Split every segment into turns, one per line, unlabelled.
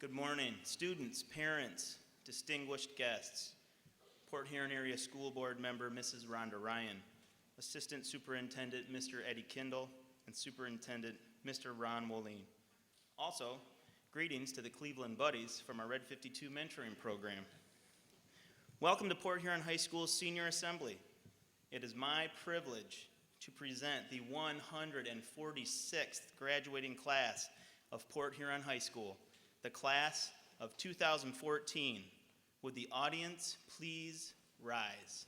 Good morning, students, parents, distinguished guests, Port Huron Area School Board member Mrs. Rhonda Ryan, Assistant Superintendent Mr. Eddie Kindle, and Superintendent Mr. Ron Woline. Also, greetings to the Cleveland Buddies from our Red 52 mentoring program. Welcome to Port Huron High School's Senior Assembly. It is my privilege to present the 146th graduating class of Port Huron High School, the class of 2014. Would the audience please rise?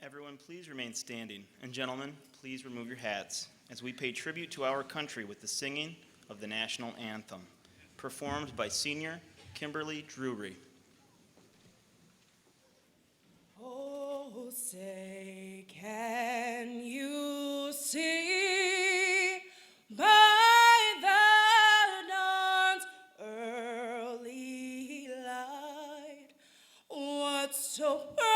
Everyone, please remain standing. And gentlemen, please remove your hats as we pay tribute to our country with the singing of the national anthem, performed by senior Kimberly Drury.
Oh, say, can you see by the dawn's early light what so proudly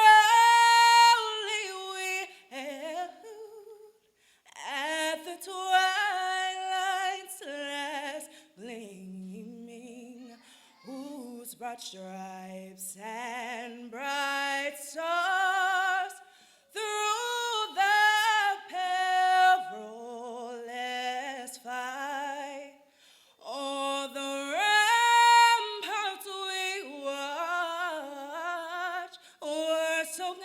we held at the twilight's last gleaming broad stripes and bright stars through the perilous fight. O'er the ramparts we watch were so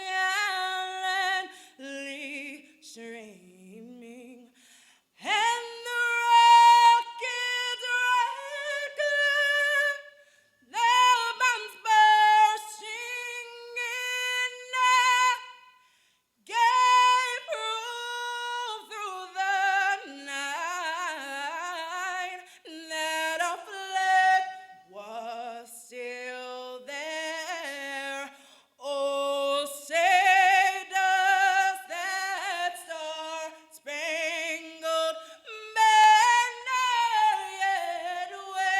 gallantly streaming, and the rocket's red glare, their bombs bursting in air, gave proof through the night that our flag was still there. Oh, say does that star-spangled banner yet wave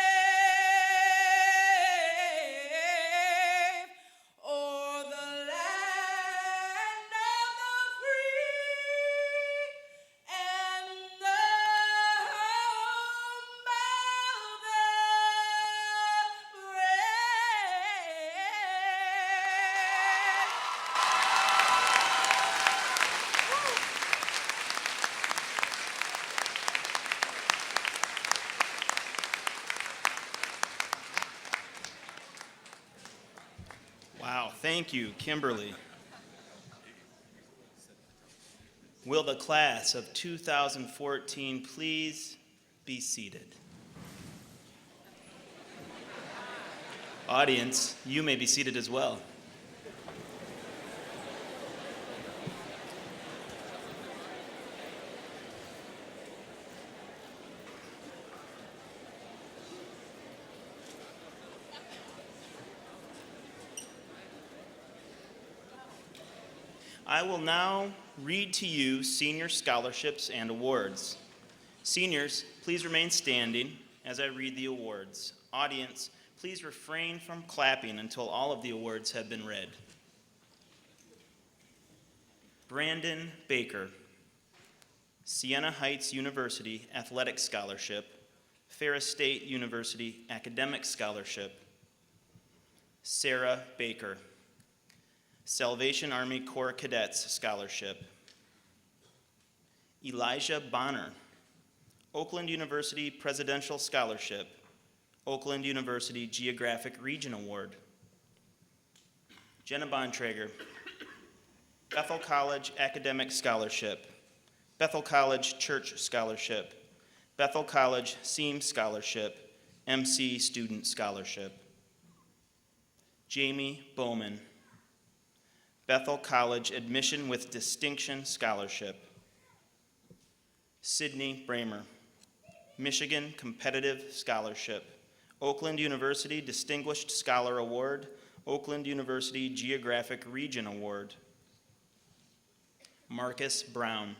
o'er the land of the free and the home of the
Wow, thank you, Kimberly. Will the class of 2014 please be seated? Audience, you may be seated as well. I will now read to you senior scholarships and awards. Seniors, please remain standing as I read the awards. Audience, please refrain from clapping until all of the awards have been read. Brandon Baker, Siena Heights University Athletic Scholarship, Ferris State University Academic Scholarship. Sarah Baker, Salvation Army Corps Cadets Scholarship. Elijah Bonner, Oakland University Presidential Scholarship, Oakland University Geographic Region Award. Jenna Bontrager, Bethel College Academic Scholarship, Bethel College Church Scholarship, Bethel College SEAM Scholarship, MC Student Scholarship. Jamie Bowman, Bethel College Admission with Distinction Scholarship. Sydney Bramer, Michigan Competitive Scholarship, Oakland University Distinguished Scholar Award, Oakland University Geographic Region Award. Marcus Brown,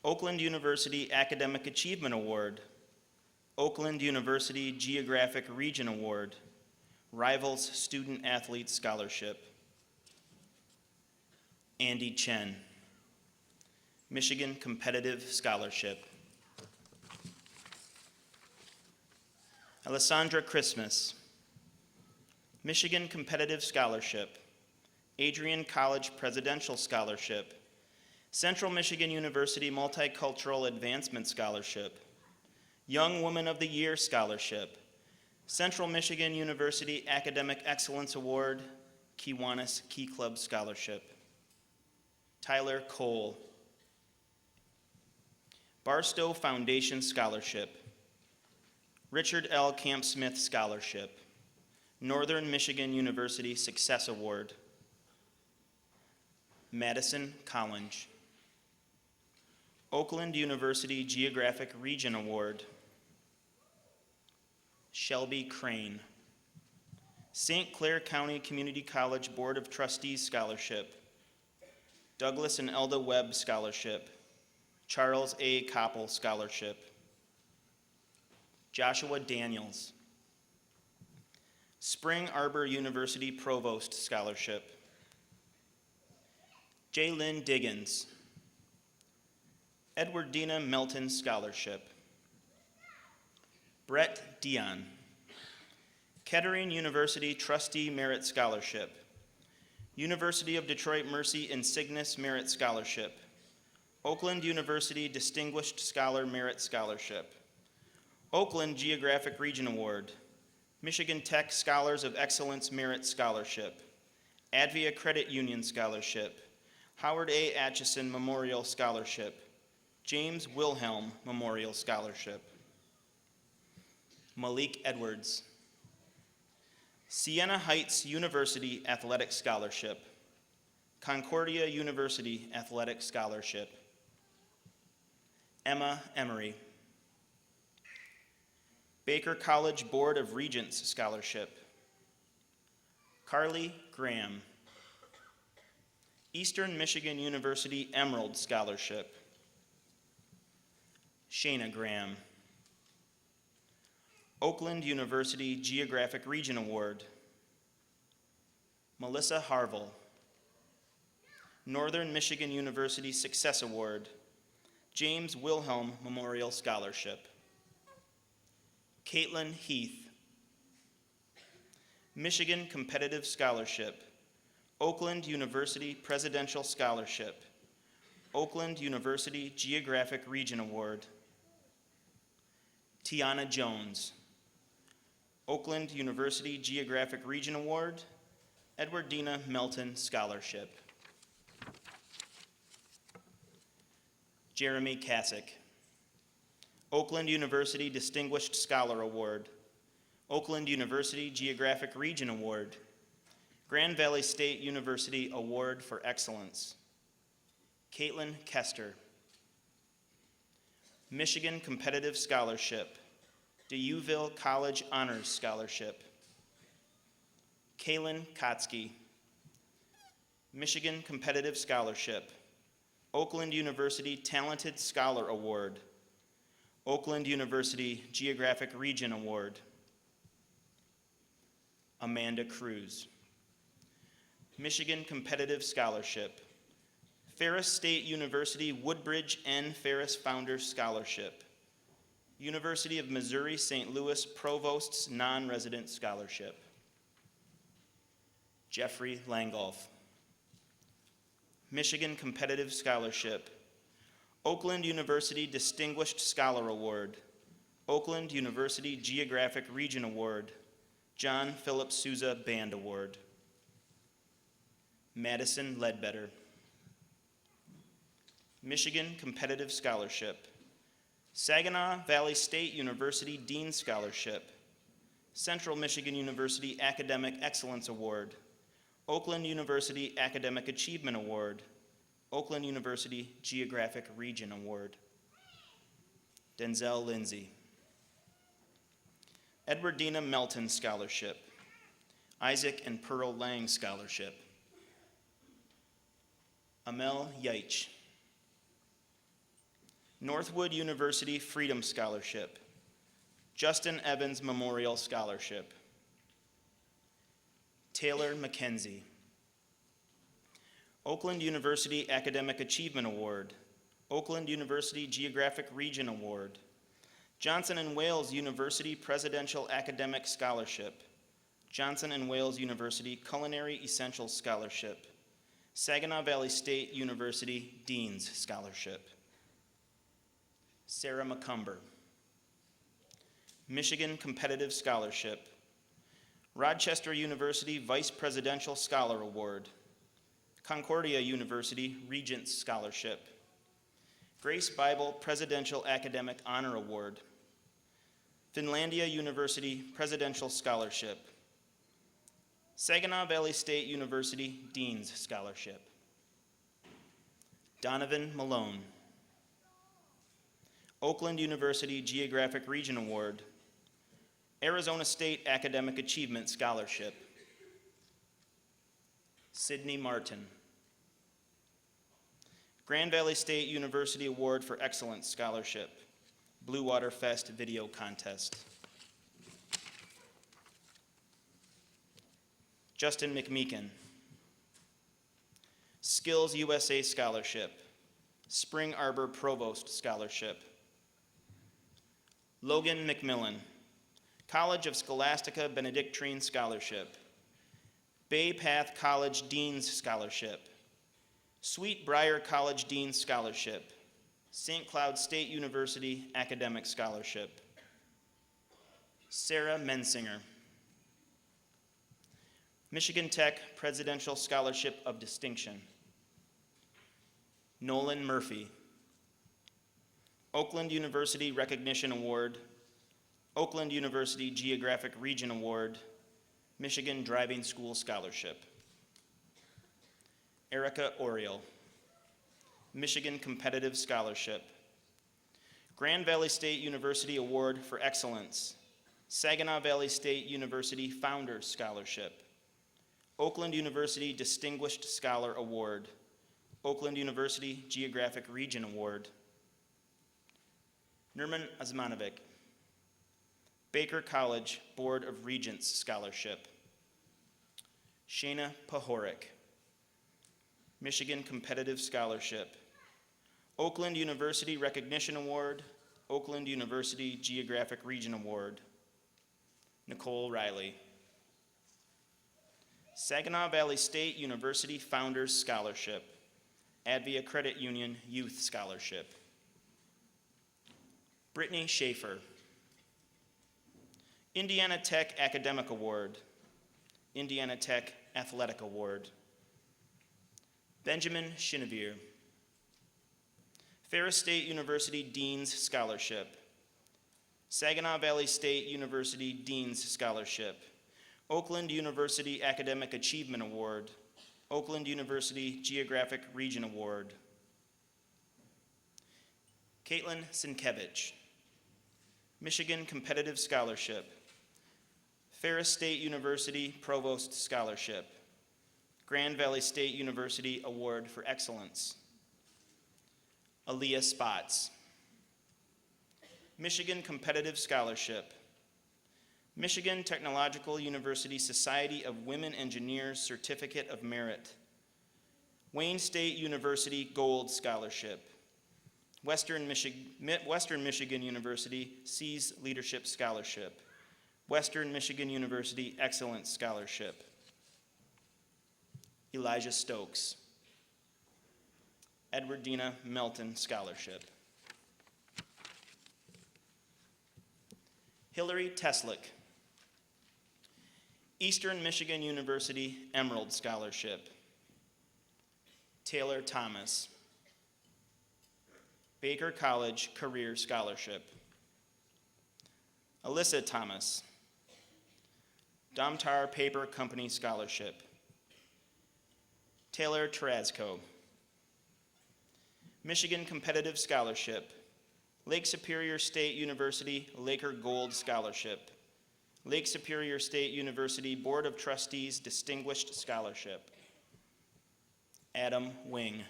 Oakland University Academic Achievement Award, Oakland University Geographic Region Award, Rivals Student Athlete Scholarship. Andy Chen, Michigan Competitive Scholarship. Alessandra Christmas, Michigan Competitive Scholarship, Adrian College Presidential Scholarship, Central Michigan University Multicultural Advancement Scholarship, Young Woman of the Year Scholarship, Central Michigan University Academic Excellence Award, Kiwanis Key Club Scholarship. Tyler Cole, Barstow Foundation Scholarship, Richard L. Camp Smith Scholarship, Northern Michigan University Success Award. Madison College, Oakland University Geographic Region Award. Shelby Crane, St. Clair County Community College Board of Trustees Scholarship, Douglas and Elda Webb Scholarship, Charles A. Koppel Scholarship. Joshua Daniels, Spring Arbor University Provost Scholarship. Jaylyn Diggins, Edwardina Melton Scholarship. Brett Dion, Kettering University Trustee Merit Scholarship. University of Detroit Mercy Insignis Merit Scholarship. Oakland University Distinguished Scholar Merit Scholarship. Oakland Geographic Region Award. Michigan Tech Scholars of Excellence Merit Scholarship. Advia Credit Union Scholarship. Howard A. Atchison Memorial Scholarship. James Wilhelm Memorial Scholarship. Malik Edwards. Siena Heights University Athletic Scholarship. Concordia University Athletic Scholarship. Emma Emery. Baker College Board of Regents Scholarship. Carly Graham. Eastern Michigan University Emerald Scholarship. Shayna Graham. Oakland University Geographic Region Award. Melissa Harville. Northern Michigan University Success Award. James Wilhelm Memorial Scholarship. Caitlin Heath. Michigan Competitive Scholarship. Oakland University Presidential Scholarship. Oakland University Geographic Region Award. Tiana Jones. Oakland University Geographic Region Award. Edwardina Melton Scholarship. Jeremy Kasich. Oakland University Distinguished Scholar Award. Oakland University Geographic Region Award. Grand Valley State University Award for Excellence. Caitlin Kester. Michigan Competitive Scholarship. DeUville College Honors Scholarship. Kaylin Kotsky. Michigan Competitive Scholarship. Oakland University Talented Scholar Award. Oakland University Geographic Region Award. Amanda Cruz. Michigan Competitive Scholarship. Ferris State University Woodbridge N. Ferris Founders Scholarship. University of Missouri St. Louis Provost's Non-Resident Scholarship. Jeffrey Langolf. Michigan Competitive Scholarship. Oakland University Distinguished Scholar Award. Oakland University Geographic Region Award. John Philip Souza Band Award. Madison Ledbetter. Michigan Competitive Scholarship. Saginaw Valley State University Dean Scholarship. Central Michigan University Academic Excellence Award. Oakland University Academic Achievement Award. Oakland University Geographic Region Award. Denzel Lindsay. Edwardina Melton Scholarship. Isaac and Pearl Lang Scholarship. Amel Yaich. Northwood University Freedom Scholarship. Justin Evans Memorial Scholarship. Taylor McKenzie. Oakland University Academic Achievement Award. Oakland University Geographic Region Award. Johnson & Wales University Presidential Academic Scholarship. Johnson & Wales University Culinary Essentials Scholarship. Saginaw Valley State University Dean's Scholarship. Sarah McCumber. Michigan Competitive Scholarship. Rochester University Vice Presidential Scholar Award. Concordia University Regents Scholarship. Grace Bible Presidential Academic Honor Award. Finlandia University Presidential Scholarship. Saginaw Valley State University Dean's Scholarship. Donovan Malone. Oakland University Geographic Region Award. Arizona State Academic Achievement Scholarship. Sydney Martin. Grand Valley State University Award for Excellence Scholarship. Blue Water Fest Video Contest. Justin McMeekin. Skills USA Scholarship. Spring Arbor Provost Scholarship. Logan McMillan. College of Scholastica Benedictine Scholarship, Bay Path College Dean's Scholarship, Sweet Briar College Dean's Scholarship, St. Cloud State University Academic Scholarship. Sarah Mensinger. Michigan Tech Presidential Scholarship of Distinction. Nolan Murphy. Oakland University Recognition Award, Oakland University Geographic Region Award, Michigan Driving School Scholarship. Erica Oriel. Michigan Competitive Scholarship. Grand Valley State University Award for Excellence, Saginaw Valley State University Founders Scholarship, Oakland University Distinguished Scholar Award, Oakland University Geographic Region Award. Nerman Osmanovic. Baker College Board of Regents Scholarship. Shayna Pahorik. Michigan Competitive Scholarship, Oakland University Recognition Award, Oakland University Geographic Region Award. Nicole Riley. Saginaw Valley State University Founders Scholarship, Advia Credit Union Youth Scholarship. Brittany Schaefer. Indiana Tech Academic Award, Indiana Tech Athletic Award. Benjamin Chenevere. Ferris State University Dean's Scholarship, Saginaw Valley State University Dean's Scholarship, Oakland University Academic Achievement Award, Oakland University Geographic Region Award. Caitlin Sienkiewicz. Michigan Competitive Scholarship, Ferris State University Provost Scholarship, Grand Valley State University Award for Excellence. Aaliyah Spots. Michigan Competitive Scholarship, Michigan Technological University Society of Women Engineers Certificate of Merit, Wayne State University Gold Scholarship, Western Michigan University Seas Leadership Scholarship, Western Michigan University Excellence Scholarship. Elijah Stokes. Edwardina Melton Scholarship. Hillary Teslick. Eastern Michigan University Emerald Scholarship. Taylor Thomas. Baker College Career Scholarship. Alyssa Thomas. Domtar Paper Company Scholarship. Taylor Terrazco. Michigan Competitive Scholarship, Lake Superior State University Laker Gold Scholarship, Lake Superior State University Board of Trustees Distinguished Scholarship. Adam Wing.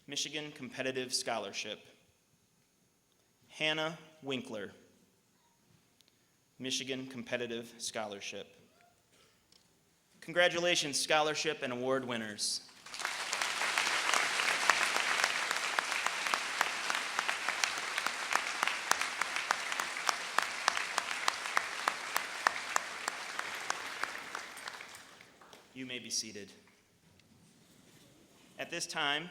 Michigan Competitive Scholarship. Hannah Winkler. Michigan Competitive Scholarship. Congratulations, scholarship and award winners. You may be seated. At this time,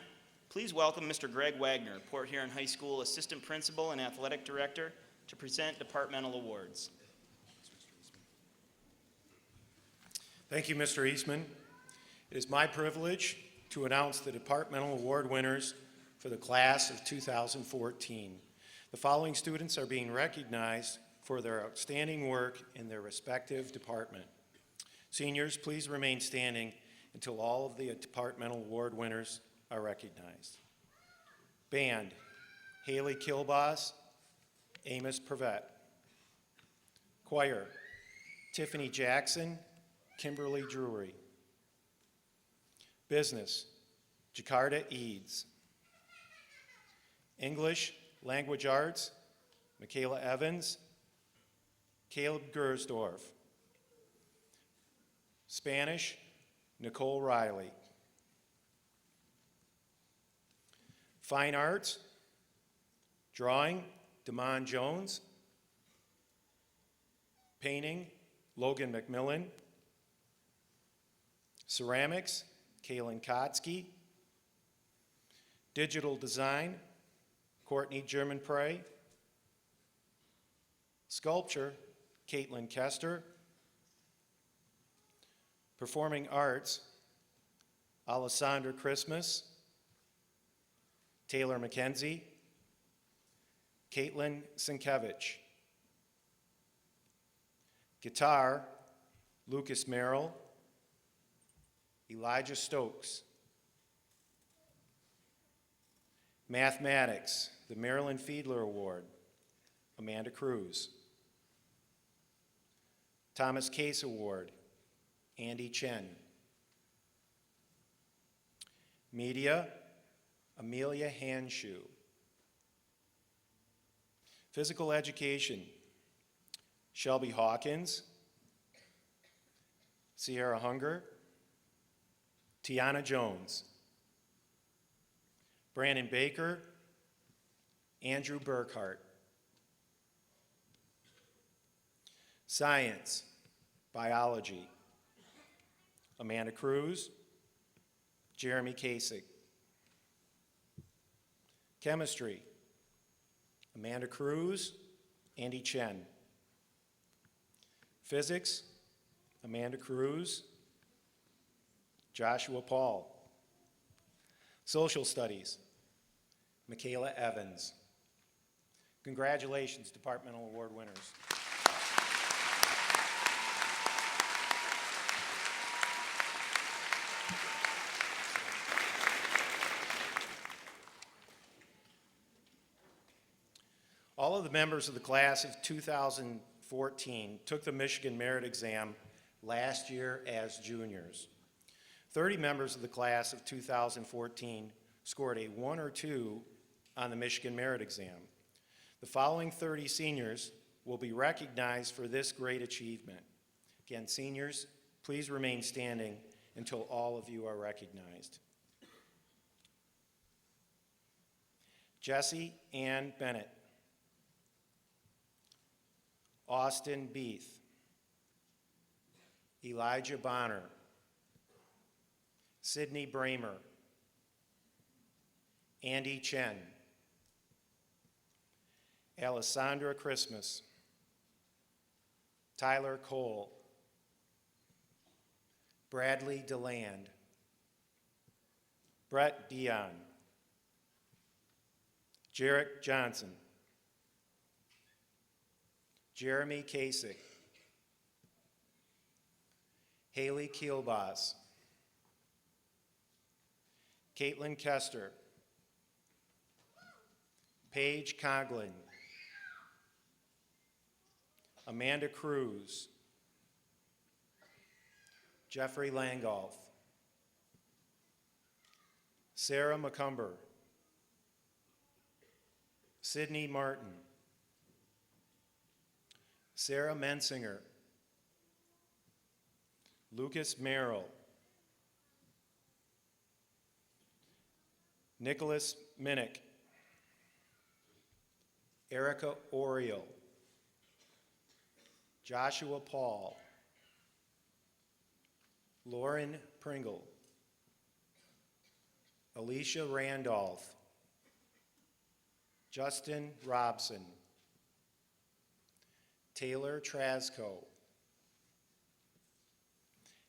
please welcome Mr. Greg Wagner, Port Huron High School Assistant Principal and Athletic Director, to present departmental awards.
Thank you, Mr. Eastman. It is my privilege to announce the departmental award winners for the class of 2014. The following students are being recognized for their outstanding work in their respective department. Seniors, please remain standing until all of the departmental award winners are recognized. Band, Haley Kilboss, Amos Prevet. Choir, Tiffany Jackson, Kimberly Drury. Business, Jakarta Eads. English, Language Arts, Michaela Evans, Caleb Gersdorf. Spanish, Nicole Riley. Fine Arts, Drawing, Damon Jones. Painting, Logan McMillan. Ceramics, Kaylin Kotsky. Digital design, Courtney German-Prey. Sculpture, Caitlin Kester. Performing arts, Alessandra Christmas, Taylor McKenzie, Caitlin Sienkiewicz. Guitar, Lucas Merrill, Elijah Stokes. Mathematics, the Marilyn Fiedler Award, Amanda Cruz. Thomas Case Award, Andy Chen. Media, Amelia Hanshoe. Physical education, Shelby Hawkins, Sierra Hunger, Tiana Jones. Brandon Baker, Andrew Burkhart. Science, biology, Amanda Cruz, Jeremy Kasich. Chemistry, Amanda Cruz, Andy Chen. Physics, Amanda Cruz, Joshua Paul. Social studies, Michaela Evans. Congratulations, departmental award winners. All of the members of the class of 2014 took the Michigan Merit Exam last year as juniors. 30 members of the class of 2014 scored a 1 or 2 on the Michigan Merit Exam. The following 30 seniors will be recognized for this great achievement. Again, seniors, please remain standing until all of you are recognized. Jessie Ann Bennett. Austin Beath. Elijah Bonner. Sydney Bramer. Andy Chen. Alessandra Christmas. Tyler Cole. Bradley DeLand. Brett Dion. Jarek Johnson. Jeremy Kasich. Haley Kielbas. Caitlin Kester. Paige Coglin. Amanda Cruz. Jeffrey Langolf. Sarah McCumber. Sydney Martin. Sarah Mensinger. Lucas Merrill. Nicholas Minnick. Erica Oriel. Joshua Paul. Lauren Pringle. Alicia Randolph. Justin Robson. Taylor Trasco.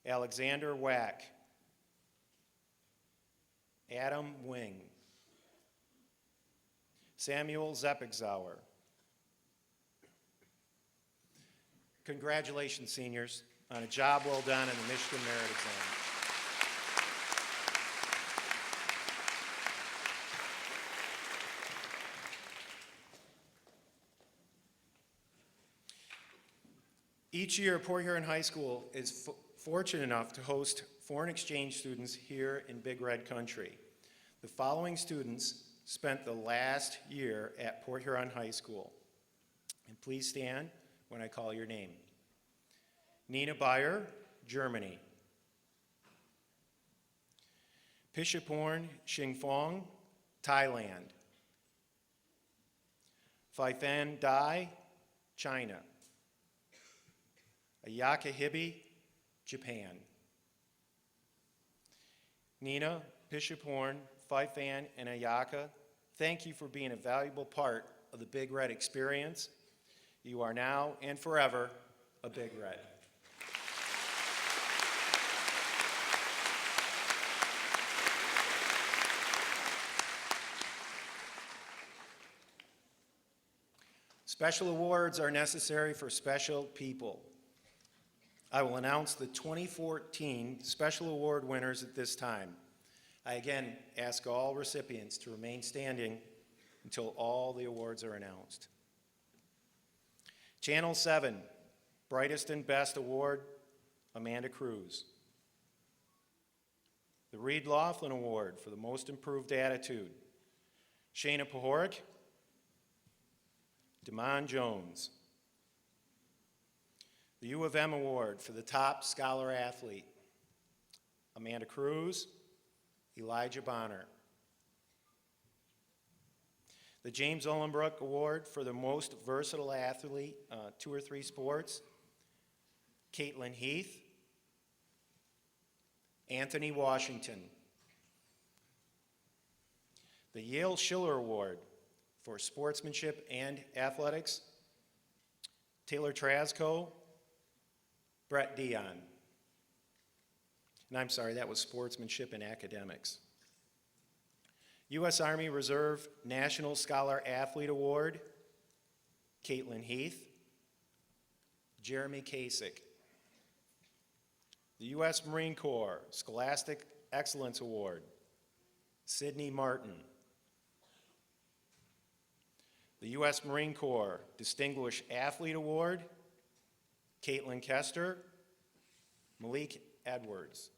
Alexander Wack. Adam Wing. Samuel Zeppigzauer. Congratulations, seniors, on a job well done in the Michigan Merit Exam. Each year, Port Huron High School is fortunate enough to host foreign exchange students here in Big Red Country. The following students spent the last year at Port Huron High School. And please stand when I call your name. Nina Bayer, Germany. Pishaporn Xingfong, Thailand. Phaithan Dai, China. Ayakahibi, Japan. Nina, Bishop Horn, Fife-Ann, and Ayaka, thank you for being a valuable part of the Big Red experience. You are now and forever a Big Red. Special awards are necessary for special people. I will announce the 2014 Special Award winners at this time. I again ask all recipients to remain standing until all the awards are announced. Channel 7, Brightest and Best Award, Amanda Cruz. The Reed Laughlin Award for the Most Improved Attitude, Shayna Pahoric, Damon Jones. The U of M Award for the Top Scholar Athlete, Amanda Cruz, Elijah Bonner. The James Ullenbrook Award for the Most Versatile Athlete, 2 or 3 sports, Caitlin Heath, Anthony Washington. The Yale Schiller Award for Sportsmanship and Athletics, Taylor Trasco, Brett Dion. And I'm sorry, that was Sportsmanship and Academics. U.S. Army Reserve National Scholar Athlete Award, Caitlin Heath, Jeremy Kasich. The U.S. Marine Corps Scholastic Excellence Award, Sydney Martin. The U.S. Marine Corps Distinguished Athlete Award, Caitlin Kester, Malik Edwards.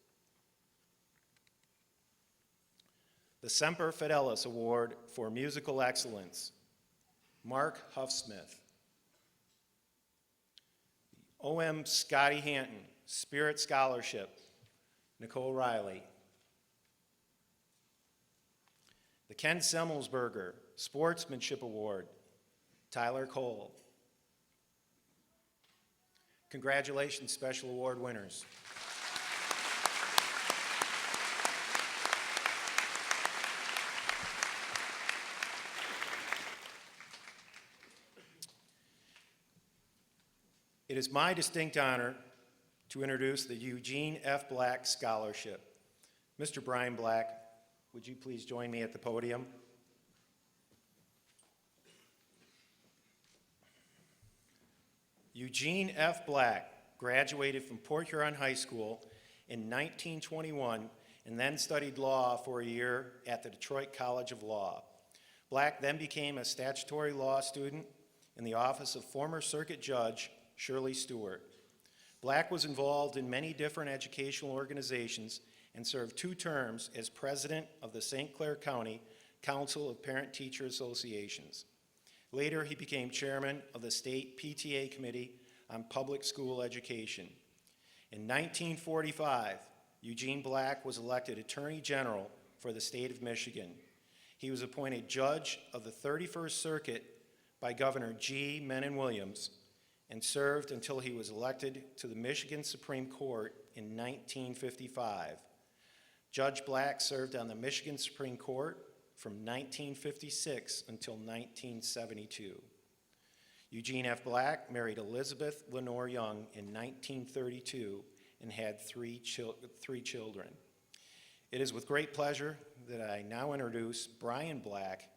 The Semper Fidelis Award for Musical Excellence, Mark Huffsmith. O.M. Scotty Hanton Spirit Scholarship, Nicole Riley. The Ken Semmelsberger Sportsmanship Award, Tyler Cole. Congratulations, Special Award winners. It is my distinct honor to introduce the Eugene F. Black Scholarship. Mr. Brian Black, would you please join me at the podium? Eugene F. Black graduated from Port Huron High School in 1921 and then studied law for a year at the Detroit College of Law. Black then became a statutory law student in the office of former circuit judge Shirley Stewart. Black was involved in many different educational organizations and served 2 terms as president of the St. Clair County Council of Parent-Teacher Associations. Later, he became chairman of the state PTA Committee on Public School Education. In 1945, Eugene Black was elected Attorney General for the state of Michigan. He was appointed judge of the 31st Circuit by Governor G. Mennen Williams and served until he was elected to the Michigan Supreme Court in 1955. Judge Black served on the Michigan Supreme Court from 1956 until 1972. Eugene F. Black married Elizabeth Lenore Young in 1932 and had three children. It is with great pleasure that I now introduce Brian Black,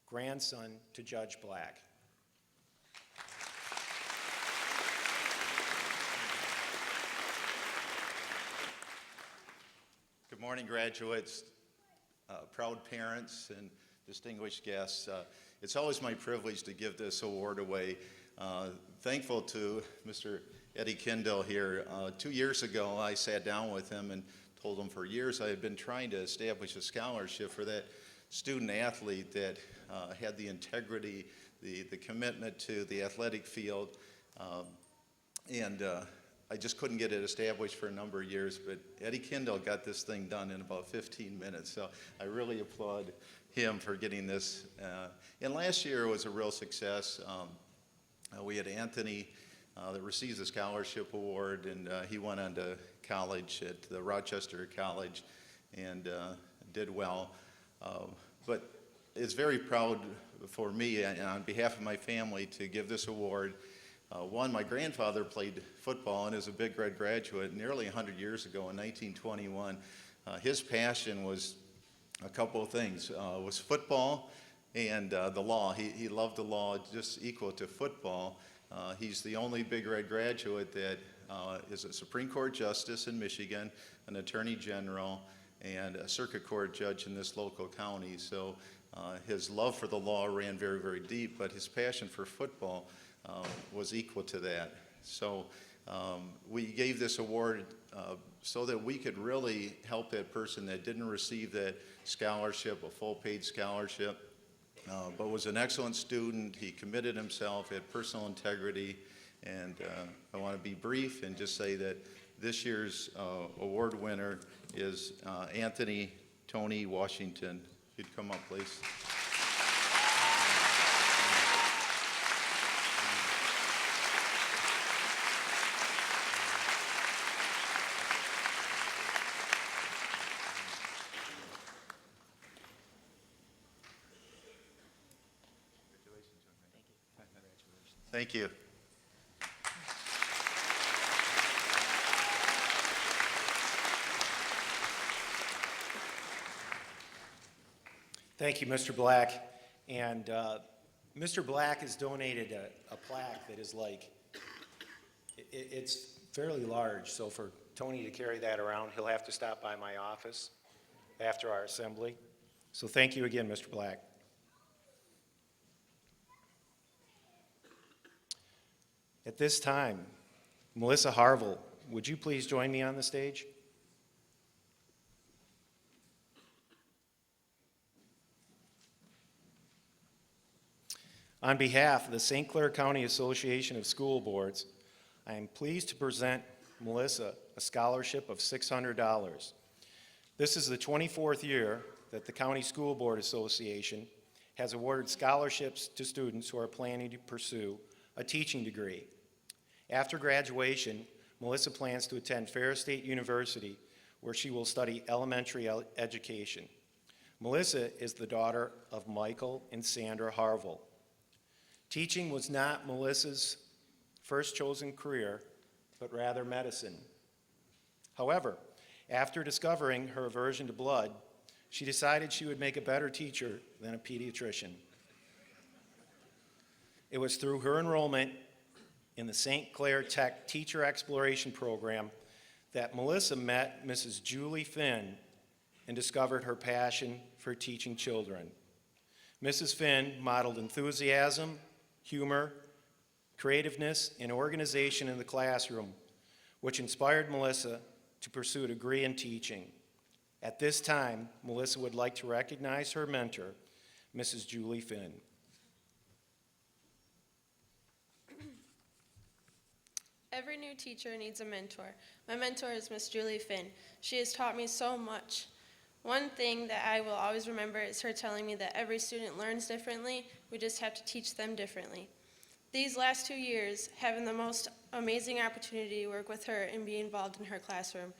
grandson to Judge Black.
Good morning, graduates, proud parents, and distinguished guests. It's always my privilege to give this award away. Thankful to Mr. Eddie Kindle here. 2 years ago, I sat down with him and told him for years I had been trying to establish a scholarship for that student athlete that had the integrity, the commitment to the athletic field, and I just couldn't get it established for a number of years, but Eddie Kindle got this thing done in about 15 minutes, so I really applaud him for getting this. And last year was a real success. We had Anthony that receives the scholarship award, and he went on to college at the Rochester College and did well. But it's very proud for me and on behalf of my family to give this award. One, my grandfather played football and is a Big Red graduate nearly 100 years ago in 1921. His passion was a couple of things, was football and the law. He loved the law just equal to football. He's the only Big Red graduate that is a Supreme Court justice in Michigan, an attorney general, and a circuit court judge in this local county. So his love for the law ran very, very deep, but his passion for football was equal to that. So we gave this award so that we could really help that person that didn't receive that scholarship, a full paid scholarship, but was an excellent student. He committed himself, had personal integrity, and I want to be brief and just say that this year's award winner is Anthony Tony Washington. If you'd come up, please. Thank you.
Thank you, Mr. Black. And Mr. Black has donated a plaque that is like, it's fairly large. So for Tony to carry that around, he'll have to stop by my office after our assembly. So thank you again, Mr. Black. At this time, Melissa Harville, would you please join me on the stage? On behalf of the St. Clair County Association of School Boards, I am pleased to present Melissa a scholarship of $600. This is the 24th year that the County School Board Association has awarded scholarships to students who are planning to pursue a teaching degree. After graduation, Melissa plans to attend Ferris State University, where she will study elementary education. Melissa is the daughter of Michael and Sandra Harville. Teaching was not Melissa's first chosen career, but rather medicine. However, after discovering her aversion to blood, she decided she would make a better teacher than a pediatrician. It was through her enrollment in the St. Clair Tech Teacher Exploration Program that Melissa met Mrs. Julie Finn and discovered her passion for teaching children. Mrs. Finn modeled enthusiasm, humor, creativeness, and organization in the classroom, which inspired Melissa to pursue a degree in teaching. At this time, Melissa would like to recognize her mentor, Mrs. Julie Finn.
Every new teacher needs a mentor. My mentor is Miss Julie Finn. She has taught me so much. One thing that I will always remember is her telling me that every student learns differently. We just have to teach them differently. These last 2 years, having the most amazing opportunity to work with her and be involved in her classroom,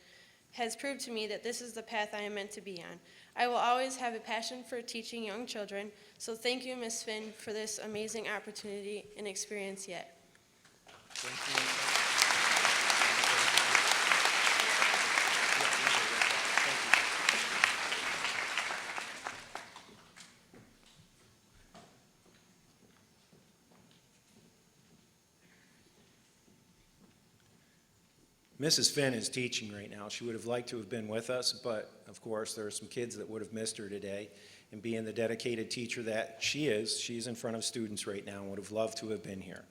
has proved to me that this is the path I am meant to be on. I will always have a passion for teaching young children, so thank you, Ms. Finn, for this amazing opportunity and experience yet.
Thank you. Mrs. Finn is teaching right now. She would have liked to have been with us, but of course there are some kids that would have missed her today. And being the dedicated teacher that she's in front of students right now and would have loved to have been here.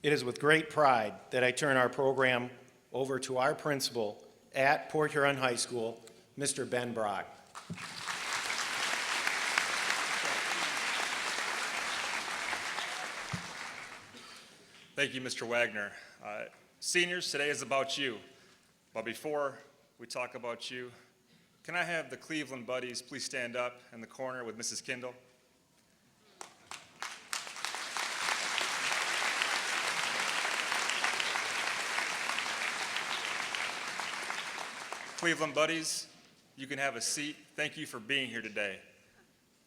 It is with great pride that I turn our program over to our principal at Port Huron High School, Mr. Ben Brock.
Thank you, Mr. Wagner. Seniors, today is about you. But before we talk about you, can I have the Cleveland Buddies please stand up in the corner with Mrs. Kindle? Cleveland buddies, you can have a seat. Thank you for being here today.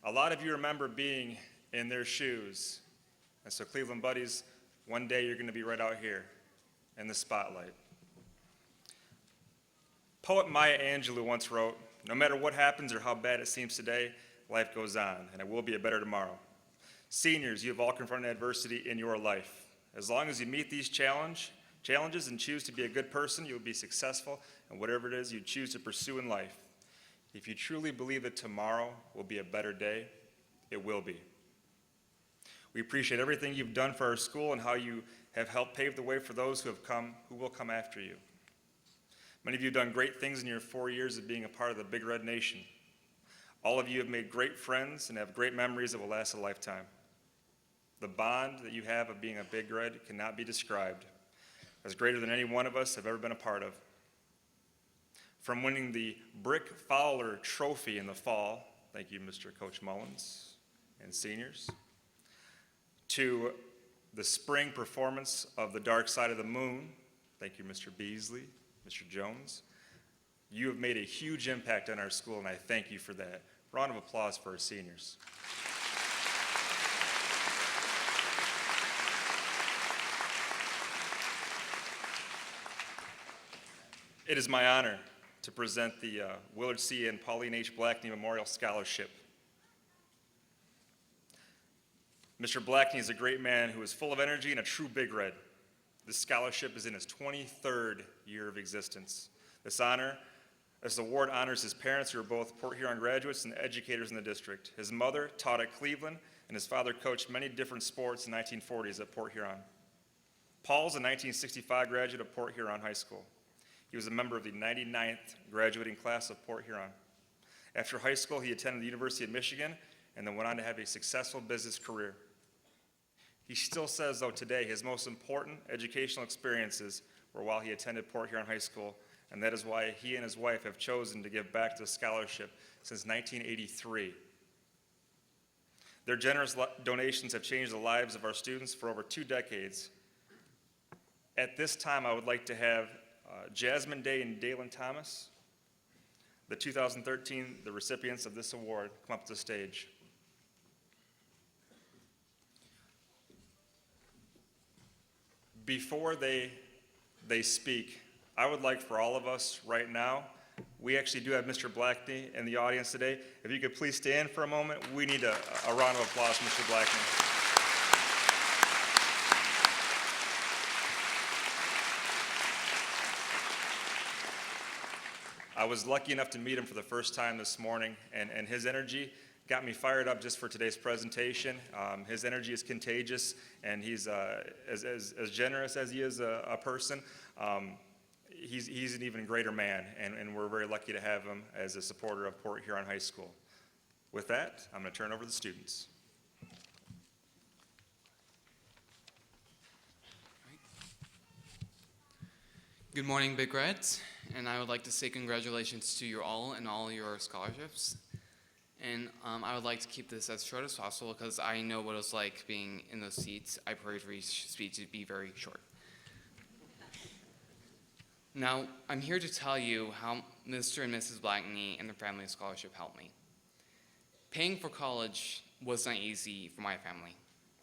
A lot of you remember being in their shoes. And so Cleveland buddies, one day you're going to be right out here in the spotlight. Poet Maya Angelou once wrote, "No matter what happens or how bad it seems today, life goes on, and it will be a better tomorrow." Seniors, you have all confronted adversity in your life. As long as you meet these challenges and choose to be a good person, you will be successful in whatever it is you choose to pursue in life. If you truly believe that tomorrow will be a better day, it will be. We appreciate everything you've done for our school and how you have helped pave the way for those who will come after you. Many of you have done great things in your 4 years of being a part of the Big Red Nation. All of you have made great friends and have great memories that will last a lifetime. The bond that you have of being a Big Red cannot be described as greater than any one of us have ever been a part of. From winning the Brick Fowler Trophy in the fall, thank you, Mr. Coach Mullins and seniors, to the spring performance of The Dark Side of the Moon, thank you, Mr. Beasley, Mr. Jones. You have made a huge impact on our school, and I thank you for that. Round of applause for our seniors. It is my honor to present the Willard C. and Pauline H. Blackney Memorial Scholarship. Mr. Blackney is a great man who is full of energy and a true Big Red. This scholarship is in its 23rd year of existence. This award honors his parents, who are both Port Huron graduates and educators in the district. His mother taught at Cleveland, and his father coached many different sports in the 1940s at Port Huron. Paul's a 1965 graduate of Port Huron High School. He was a member of the 99th graduating class of Port Huron. After high school, he attended the University of Michigan and then went on to have a successful business career. He still says, though, today his most important educational experiences were while he attended Port Huron High School, and that is why he and his wife have chosen to give back to the scholarship since 1983. Their generous donations have changed the lives of our students for over 2 decades. At this time, I would like to have Jasmine Day and Dalen Thomas, the 2013, the recipients of this award, come up to the stage. Before they speak, I would like for all of us right now, we actually do have Mr. Blackney in the audience today. If you could please stand for a moment, we need a round of applause for Mr. Blackney. I was lucky enough to meet him for the first time this morning, and his energy got me fired up just for today's presentation. His energy is contagious, and he's as generous as he is a person. He's an even greater man, and we're very lucky to have him as a supporter of Port Huron High School. With that, I'm going to turn over to the students.
Good morning, Big Reds, and I would like to say congratulations to you all and all your scholarships. And I would like to keep this as short as possible because I know what it was like being in those seats. I prayed for each speech to be very short. Now, I'm here to tell you how Mr. and Mrs. Blackney and their family scholarship helped me. Paying for college was not easy for my family.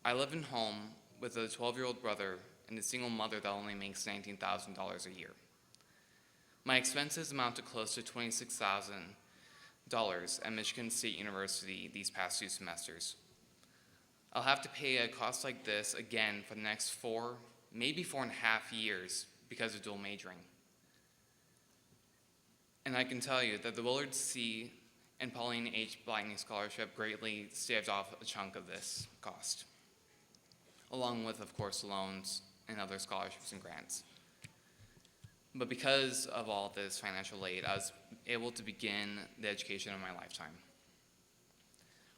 I live in home with a 12-year-old brother and a single mother that only makes $19,000 a year. My expenses amount to close to $26,000 at Michigan State University these past 2 semesters. I'll have to pay a cost like this again for the next 4, maybe 4.5 years because of dual majoring. And I can tell you that the Willard C. and Pauline H. Blackney Scholarship greatly staved off a chunk of this cost, along with, of course, loans and other scholarships and grants. But because of all this financial aid, I was able to begin the education of my lifetime.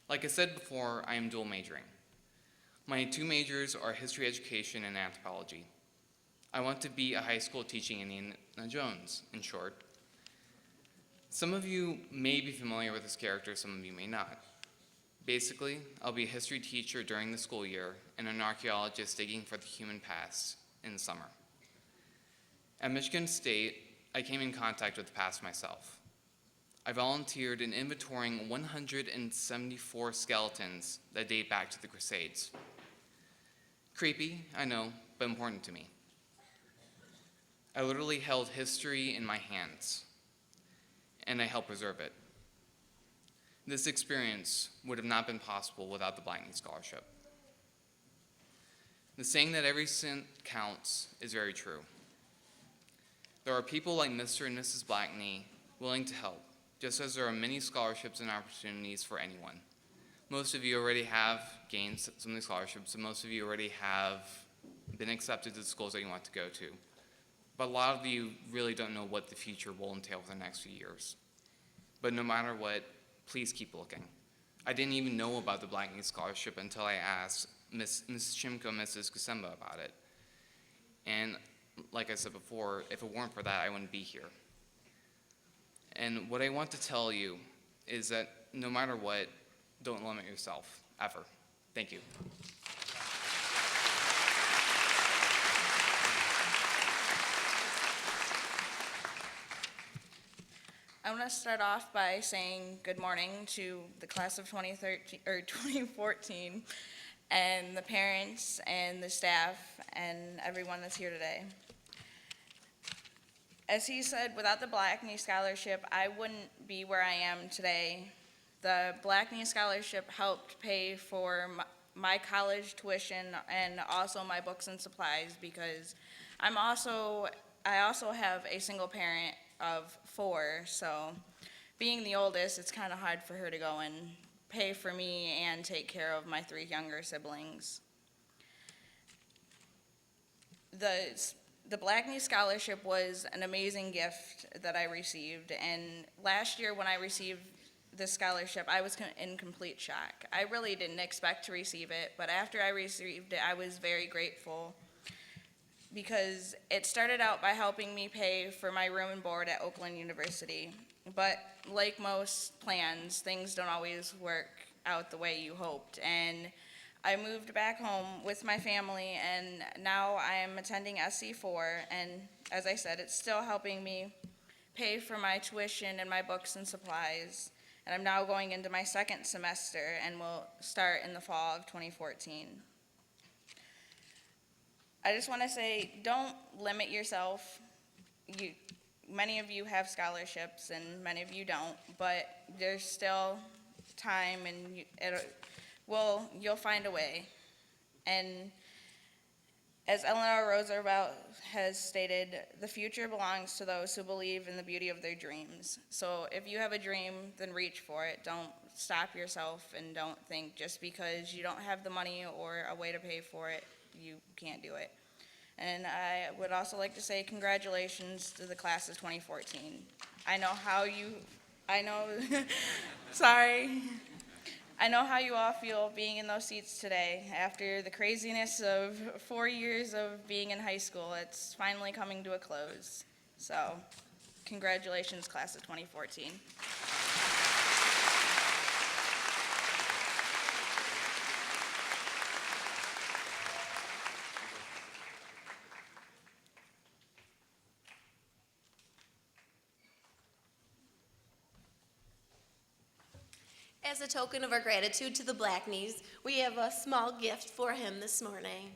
Like I said before, I am dual majoring. My 2 majors are history education and anthropology. I want to be a high school teaching Indiana Jones, in short. Some of you may be familiar with this character, some of you may not. Basically, I'll be a history teacher during the school year and an archaeologist digging for the human past in the summer. At Michigan State, I came in contact with the past myself. I volunteered in inventorying 174 skeletons that date back to the Crusades. Creepy, I know, but important to me. I literally held history in my hands, and I helped preserve it. This experience would have not been possible without the Blackney Scholarship. The saying that every cent counts is very true. There are people like Mr. and Mrs. Blackney willing to help, just as there are many scholarships and opportunities for anyone. Most of you already have gained some of the scholarships, and most of you already have been accepted to the schools that you want to go to. But a lot of you really don't know what the future will entail for the next few years. But no matter what, please keep looking. I didn't even know about the Blackney Scholarship until I asked Mrs. Chimko and Mrs. Kusemba about it. And like I said before, if it weren't for that, I wouldn't be here. And what I want to tell you is that no matter what, don't limit yourself, ever. Thank you.
I want to start off by saying good morning to the class of 2014 and the parents and the staff and everyone that's here today. As he said, without the Blackney Scholarship, I wouldn't be where I am today. The Blackney Scholarship helped pay for my college tuition and also my books and supplies because I also have a single parent of 4, so being the oldest, it's kind of hard for her to go and pay for me and take care of my 3 younger siblings. The Blackney Scholarship was an amazing gift that I received, and last year when I received this scholarship, I was in complete shock. I really didn't expect to receive it, but after I received it, I was very grateful because it started out by helping me pay for my room and board at Oakland University. But like most plans, things don't always work out the way you hoped. And I moved back home with my family, and now I am attending SC4. And as I said, it's still helping me pay for my tuition and my books and supplies. And I'm now going into my 2nd semester and will start in the fall of 2014. I just want to say, don't limit yourself. Many of you have scholarships and many of you don't, but there's still time and you'll find a way. And as Eleanor Roosevelt has stated, the future belongs to those who believe in the beauty of their dreams. So if you have a dream, then reach for it. Don't stop yourself and don't think just because you don't have the money or a way to pay for it, you can't do it. And I would also like to say congratulations to the class of 2014. Sorry. I know how you all feel being in those seats today. After the craziness of 4 years of being in high school, it's finally coming to a close. So, congratulations, class of 2014.
As a token of our gratitude to the Blackneys, we have a small gift for him this morning.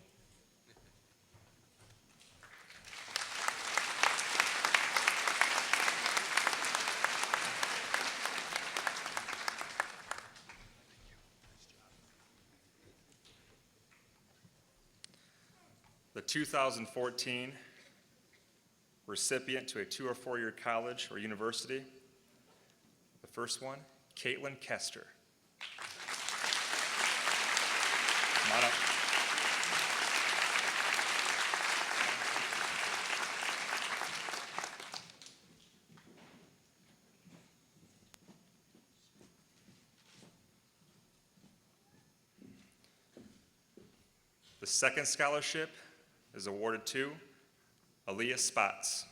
The 2014 recipient to a 2 or 4 year college or university. The first one, Caitlin Kester. Come on up. The second scholarship is awarded to Aaliyah Spots.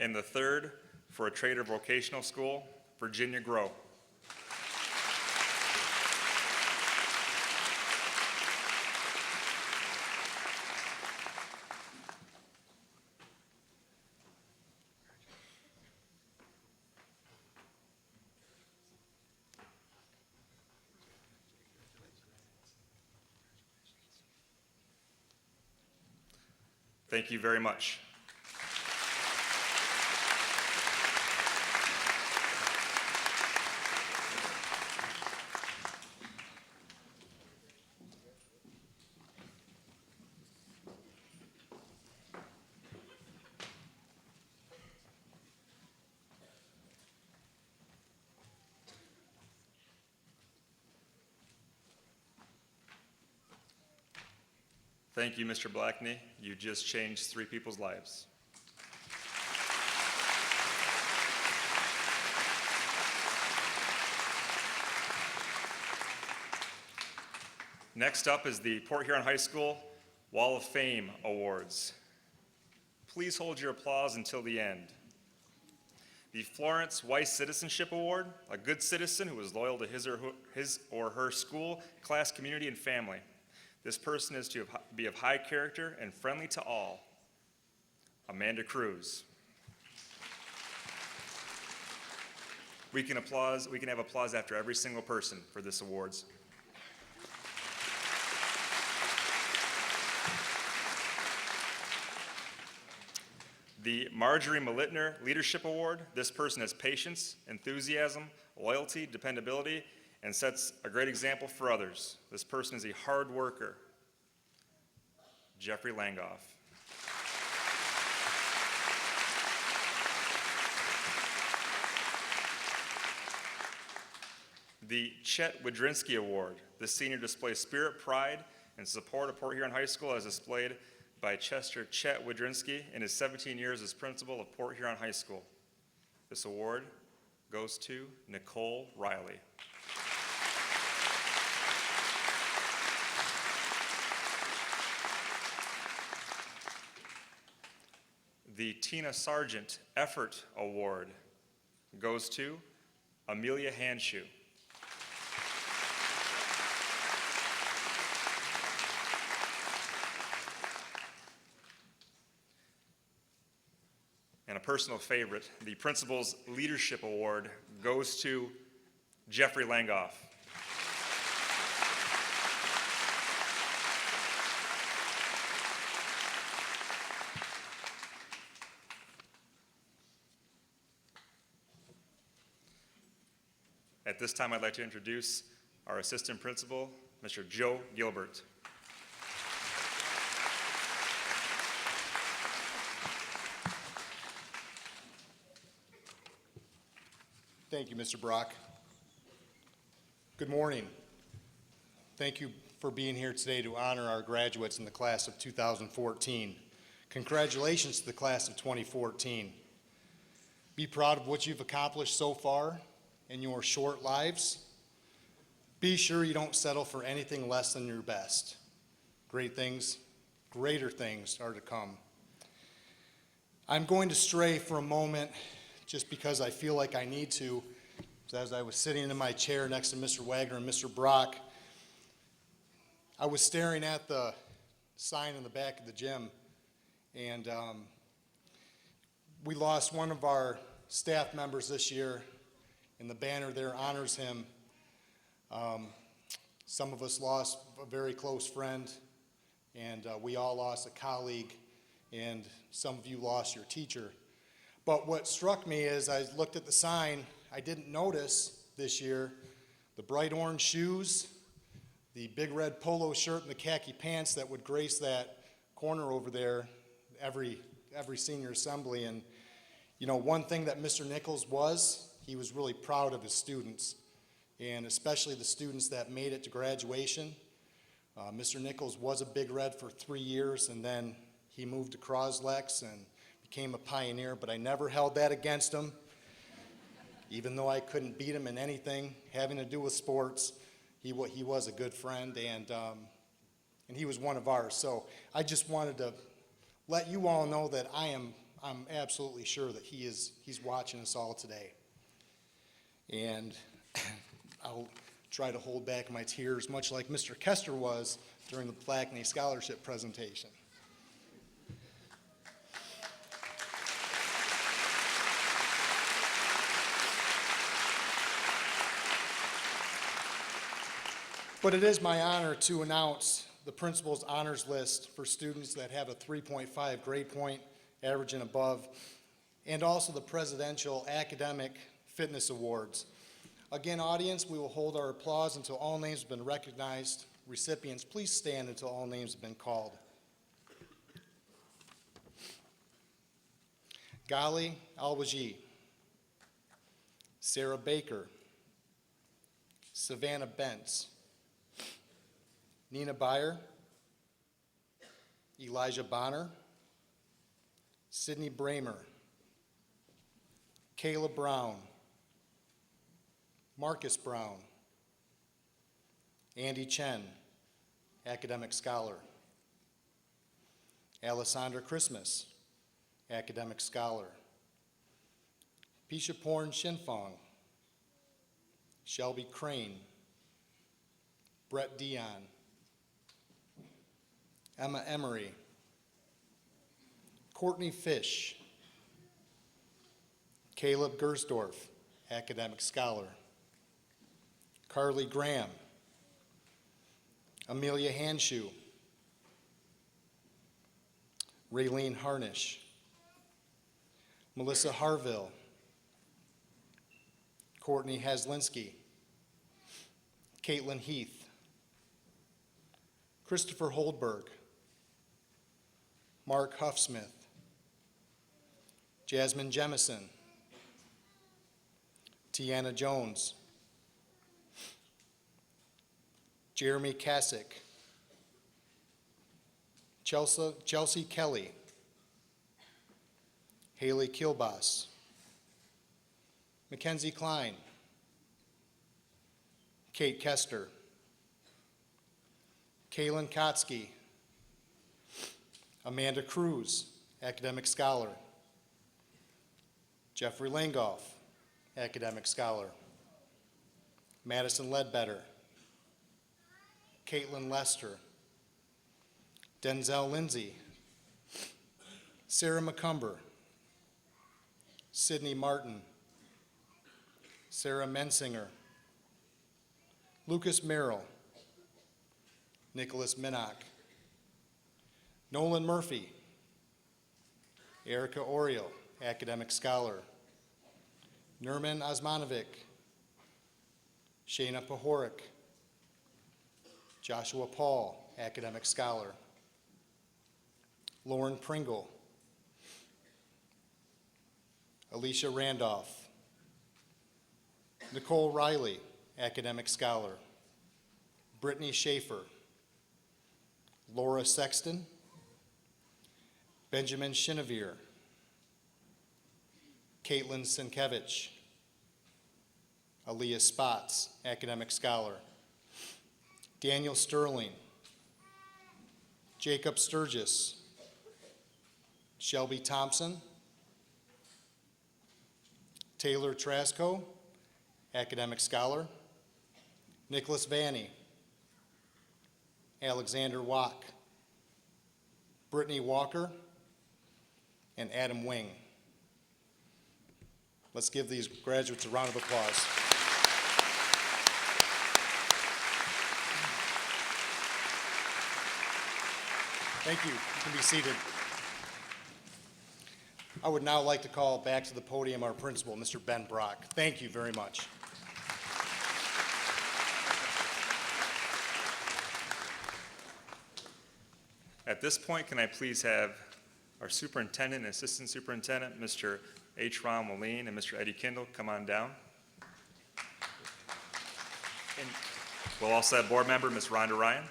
And the third, for a trade or vocational school, Virginia Grow. Thank you very much. Thank you, Mr. Blackney. You just changed 3 people's lives. Next up is the Port Huron High School Wall of Fame Awards. Please hold your applause until the end. The Florence Weiss Citizenship Award, a good citizen who is loyal to his or her school, class, community, and family. This person is to be of high character and friendly to all. Amanda Cruz. We can have applause after every single person for this awards. The Marjorie Malittner Leadership Award. This person has patience, enthusiasm, loyalty, dependability, and sets a great example for others. This person is a hard worker. Jeffrey Langoff. The Chet Widrinski Award. This senior displays spirit, pride, and support of Port Huron High School as displayed by Chester Chet Widrinski in his 17 years as principal of Port Huron High School. This award goes to Nicole Riley. The Tina Sargent Effort Award goes to Amelia Hanshoe. And a personal favorite, the Principal's Leadership Award goes to Jeffrey Langoff. At this time, I'd like to introduce our Assistant Principal, Mr. Joe Gilbert.
Thank you, Mr. Brock. Good morning. Thank you for being here today to honor our graduates in the class of 2014. Congratulations to the class of 2014. Be proud of what you've accomplished so far in your short lives. Be sure you don't settle for anything less than your best. Great things, greater things are to come. I'm going to stray for a moment just because I feel like I need to. As I was sitting in my chair next to Mr. Wagner and Mr. Brock, I was staring at the sign in the back of the gym, and we lost one of our staff members this year, and the banner there honors him. Some of us lost a very close friend, and we all lost a colleague, and some of you lost your teacher. But what struck me is I looked at the sign, I didn't notice this year the bright orange shoes, the big red polo shirt, and the khaki pants that would grace that corner over there every senior assembly. And you know, one thing that Mr. Nichols he was really proud of his students, and especially the students that made it to graduation. Mr. Nichols was a Big Red for 3 years, and then he moved to Croslex and became a Pioneer, but I never held that against him. Even though I couldn't beat him in anything having to do with sports, he was a good friend, and he was one of ours. So I just wanted to let you all know that I'm absolutely sure that he's watching us all today. And I'll try to hold back my tears, much like Mr. Kester was during the Blackney Scholarship presentation. But it is my honor to announce the principal's honors list for students that have a 3.5 grade point, average and above, and also the Presidential Academic Fitness Awards. Again, audience, we will hold our applause until all names have been recognized. Recipients, please stand until all names have been called. Gali Alwaji, Sarah Baker, Savannah Bentz, Nina Byer, Elijah Bonner, Sydney Bramer, Kayla Brown, Marcus Brown, Andy Chen, academic scholar, Alessandra Christmas, academic scholar, Pisha Porn Shinfong, Shelby Crane, Brett Dion, Emma Emery, Courtney Fish, Caleb Gersdorf, academic scholar, Carly Graham, Amelia Hanshoe, Raylene Harnish, Melissa Harville, Courtney Haslinski, Caitlin Heath, Christopher Holdberg, Mark Huffsmith, Jasmine Jemison, Tiana Jones, Jeremy Kasich, Chelsea Kelly, Haley Kilbas, Mackenzie Klein, Kate Kester, Kaylin Kotsky, Amanda Cruz, academic scholar, Jeffrey Langoff, academic scholar, Madison Ledbetter, Caitlin Lester, Denzel Lindsay, Sarah McCumber, Sydney Martin, Sarah Mensinger, Lucas Merrill, Nicholas Minnock, Nolan Murphy, Erica Oriel, academic scholar, Nerman Osmanovic, Shayna Pahorik, Joshua Paul, academic scholar, Lauren Pringle, Alicia Randolph, Nicole Riley, academic scholar, Brittany Schaefer, Laura Sexton, Benjamin Shinavere, Caitlin Sienkiewicz, Aaliyah Spots, academic scholar, Daniel Sterling, Jacob Sturgis, Shelby Thompson, Taylor Trasco, academic scholar, Nicholas Vanny, Alexander Wack, Brittany Walker, and Adam Wing. Let's give these graduates a round of applause. Thank you. You can be seated. I would now like to call back to the podium our principal, Mr. Ben Brock. Thank you very much.
At this point, can I please have our superintendent and assistant superintendent, Mr. H. Ron Moline and Mr. Eddie Kindle, come on down. And we'll also have board member, Ms. Rhonda Ryan.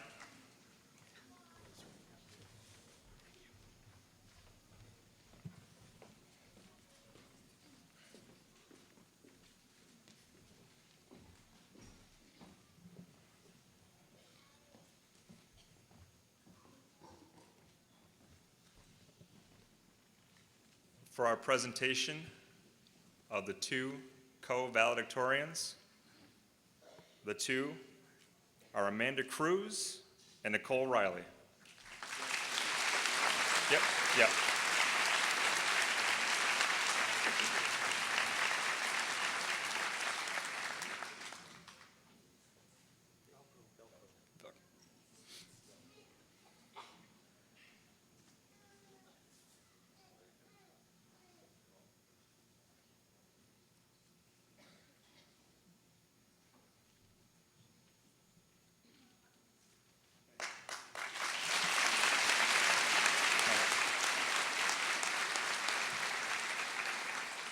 For our presentation of the two co-valedictorians, the two are Amanda Cruz and Nicole Riley. Yep.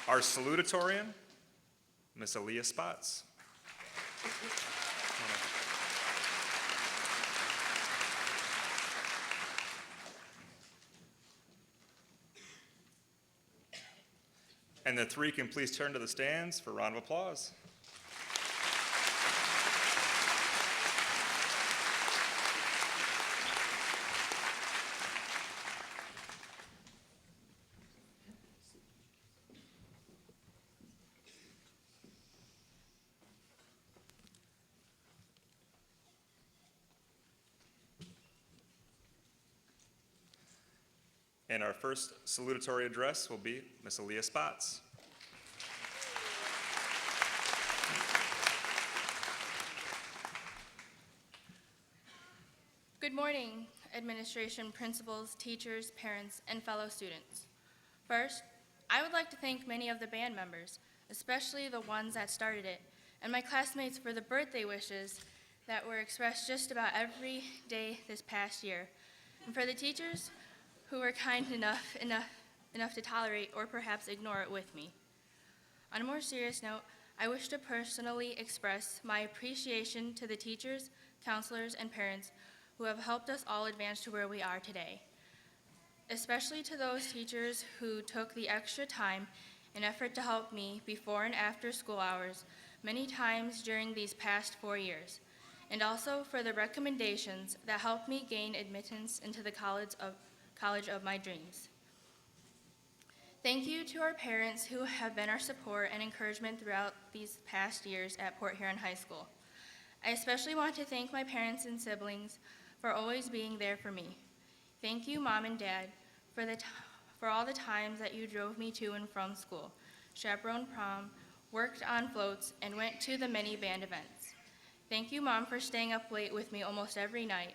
Our salutatorian, Miss Aaliyah Spots. And the three can please turn to the stands for a round of applause. And our first salutatory address will be Miss Aaliyah Spots.
Good morning, administration, principals, teachers, parents, and fellow students. First, I would like to thank many of the band members, especially the ones that started it, and my classmates for the birthday wishes that were expressed just about every day this past year, and for the teachers who were kind enough to tolerate or perhaps ignore it with me. On a more serious note, I wish to personally express my appreciation to the teachers, counselors, and parents who have helped us all advance to where we are today, especially to those teachers who took the extra time and effort to help me before and after school hours many times during these past 4 years, and also for the recommendations that helped me gain admittance into the college of my dreams. Thank you to our parents who have been our support and encouragement throughout these past years at Port Huron High School. I especially want to thank my parents and siblings for always being there for me. Thank you, Mom and Dad, for all the times that you drove me to and from school, chaperoned prom, worked on floats, and went to the many band events. Thank you, Mom, for staying up late with me almost every night,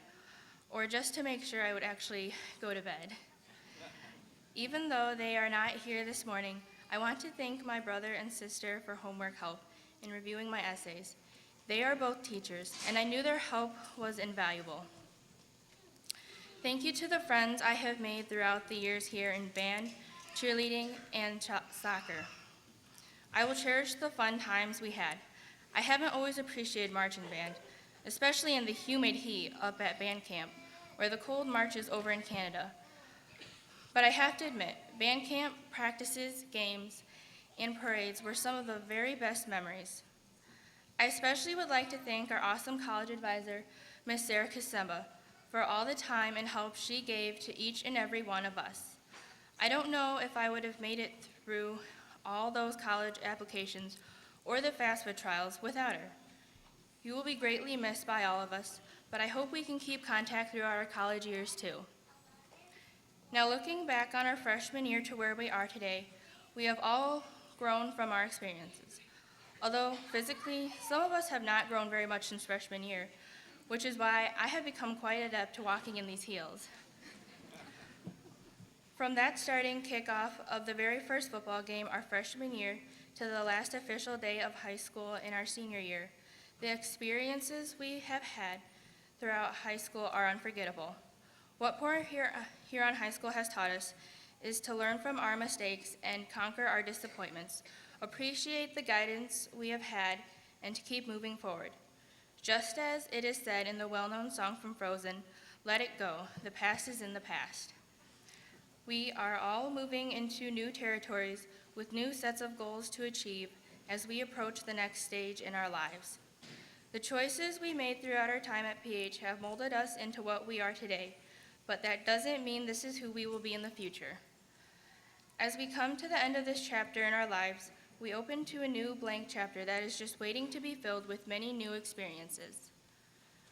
or just to make sure I would actually go to bed. Even though they are not here this morning, I want to thank my brother and sister for homework help in reviewing my essays. They are both teachers, and I knew their help was invaluable. Thank you to the friends I have made throughout the years here in band, cheerleading, and soccer. I will cherish the fun times we had. I haven't always appreciated marching band, especially in the humid heat up at band camp, or the cold marches over in Canada. But I have to admit, band camp, practices, games, and parades were some of the very best memories. I especially would like to thank our awesome college advisor, Miss Sarah Kasemba, for all the time and help she gave to each and every one of us. I don't know if I would have made it through all those college applications or the FAFSA trials without her. You will be greatly missed by all of us, but I hope we can keep contact throughout our college years too. Now looking back on our freshman year to where we are today, we have all grown from our experiences. Although physically, some of us have not grown very much since freshman year, which is why I have become quite adept to walking in these heels. From that starting kickoff of the very first football game our freshman year to the last official day of high school in our senior year, the experiences we have had throughout high school are unforgettable. What Port Huron High School has taught us is to learn from our mistakes and conquer our disappointments, appreciate the guidance we have had, and to keep moving forward. Just as it is said in the well-known song from Frozen, "Let it go, the past is in the past." We are all moving into new territories with new sets of goals to achieve as we approach the next stage in our lives. The choices we made throughout our time at PH have molded us into what we are today, but that doesn't mean this is who we will be in the future. As we come to the end of this chapter in our lives, we open to a new blank chapter that is just waiting to be filled with many new experiences.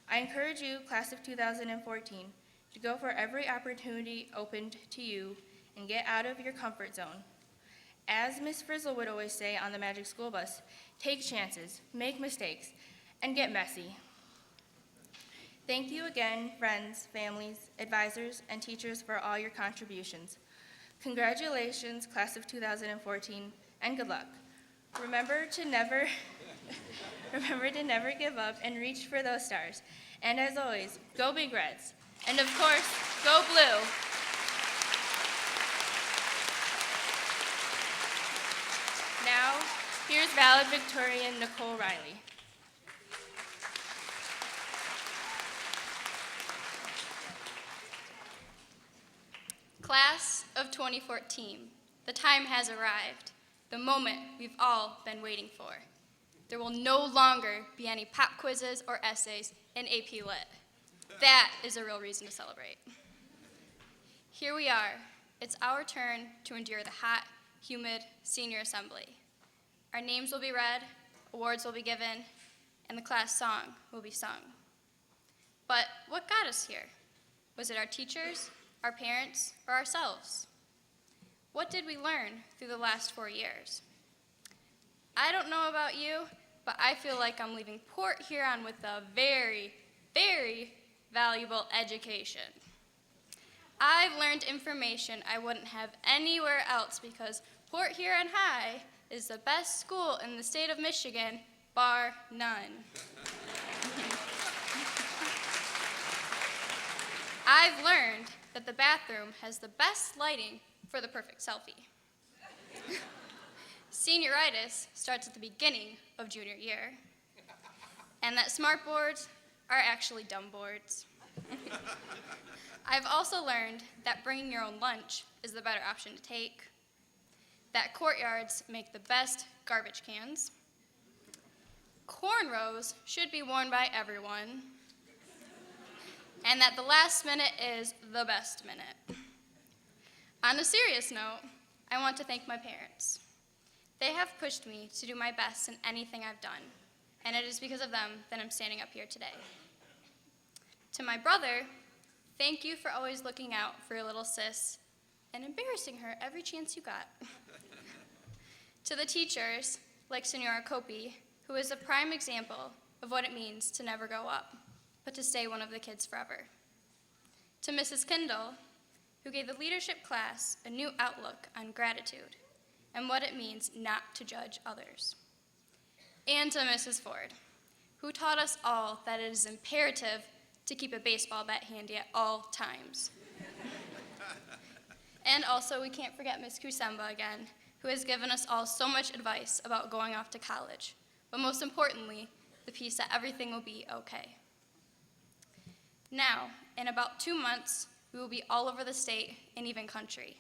I encourage you, class of 2014, to go for every opportunity opened to you and get out of your comfort zone. As Miss Frizzle would always say on the Magic School Bus, take chances, make mistakes, and get messy. Thank you again, friends, families, advisors, and teachers for all your contributions. Congratulations, class of 2014, and good luck. Remember to never give up and reach for those stars. And as always, go Big Reds. And of course, go Blue. Here's valedictorian Nicole Riley.
Class of 2014, the time has arrived, the moment we've all been waiting for. There will no longer be any pop quizzes or essays in AP Lit. That is a real reason to celebrate. Here we are. It's our turn to endure the hot, humid senior assembly. Our names will be read, awards will be given, and the class song will be sung. But what got us here? Was it our teachers, our parents, or ourselves? What did we learn through the last 4 years? I don't know about you, but I feel like I'm leaving Port Huron with a very, very valuable education. I've learned information I wouldn't have anywhere else because Port Huron High is the best school in the state of Michigan, bar none. I've learned that the bathroom has the best lighting for the perfect selfie. Senioritis starts at the beginning of junior year, and that smart boards are actually dumb boards. I've also learned that bringing your own lunch is the better option to take, that courtyards make the best garbage cans, cornrows should be worn by everyone, and that the last minute is the best minute. On a serious note, I want to thank my parents. They have pushed me to do my best in anything I've done, and it is because of them that I'm standing up here today. To my brother, thank you for always looking out for your little sis and embarrassing her every chance you got. To the teachers, like Senora Kopi, who is a prime example of what it means to never grow up, but to stay one of the kids forever. To Mrs. Kindle, who gave the leadership class a new outlook on gratitude and what it means not to judge others. And to Mrs. Ford, who taught us all that it is imperative to keep a baseball bat handy at all times. And also, we can't forget Ms. Kusemba again, who has given us all so much advice about going off to college, but most importantly, the peace that everything will be okay. Now, in about 2 months, we will be all over the state and even country.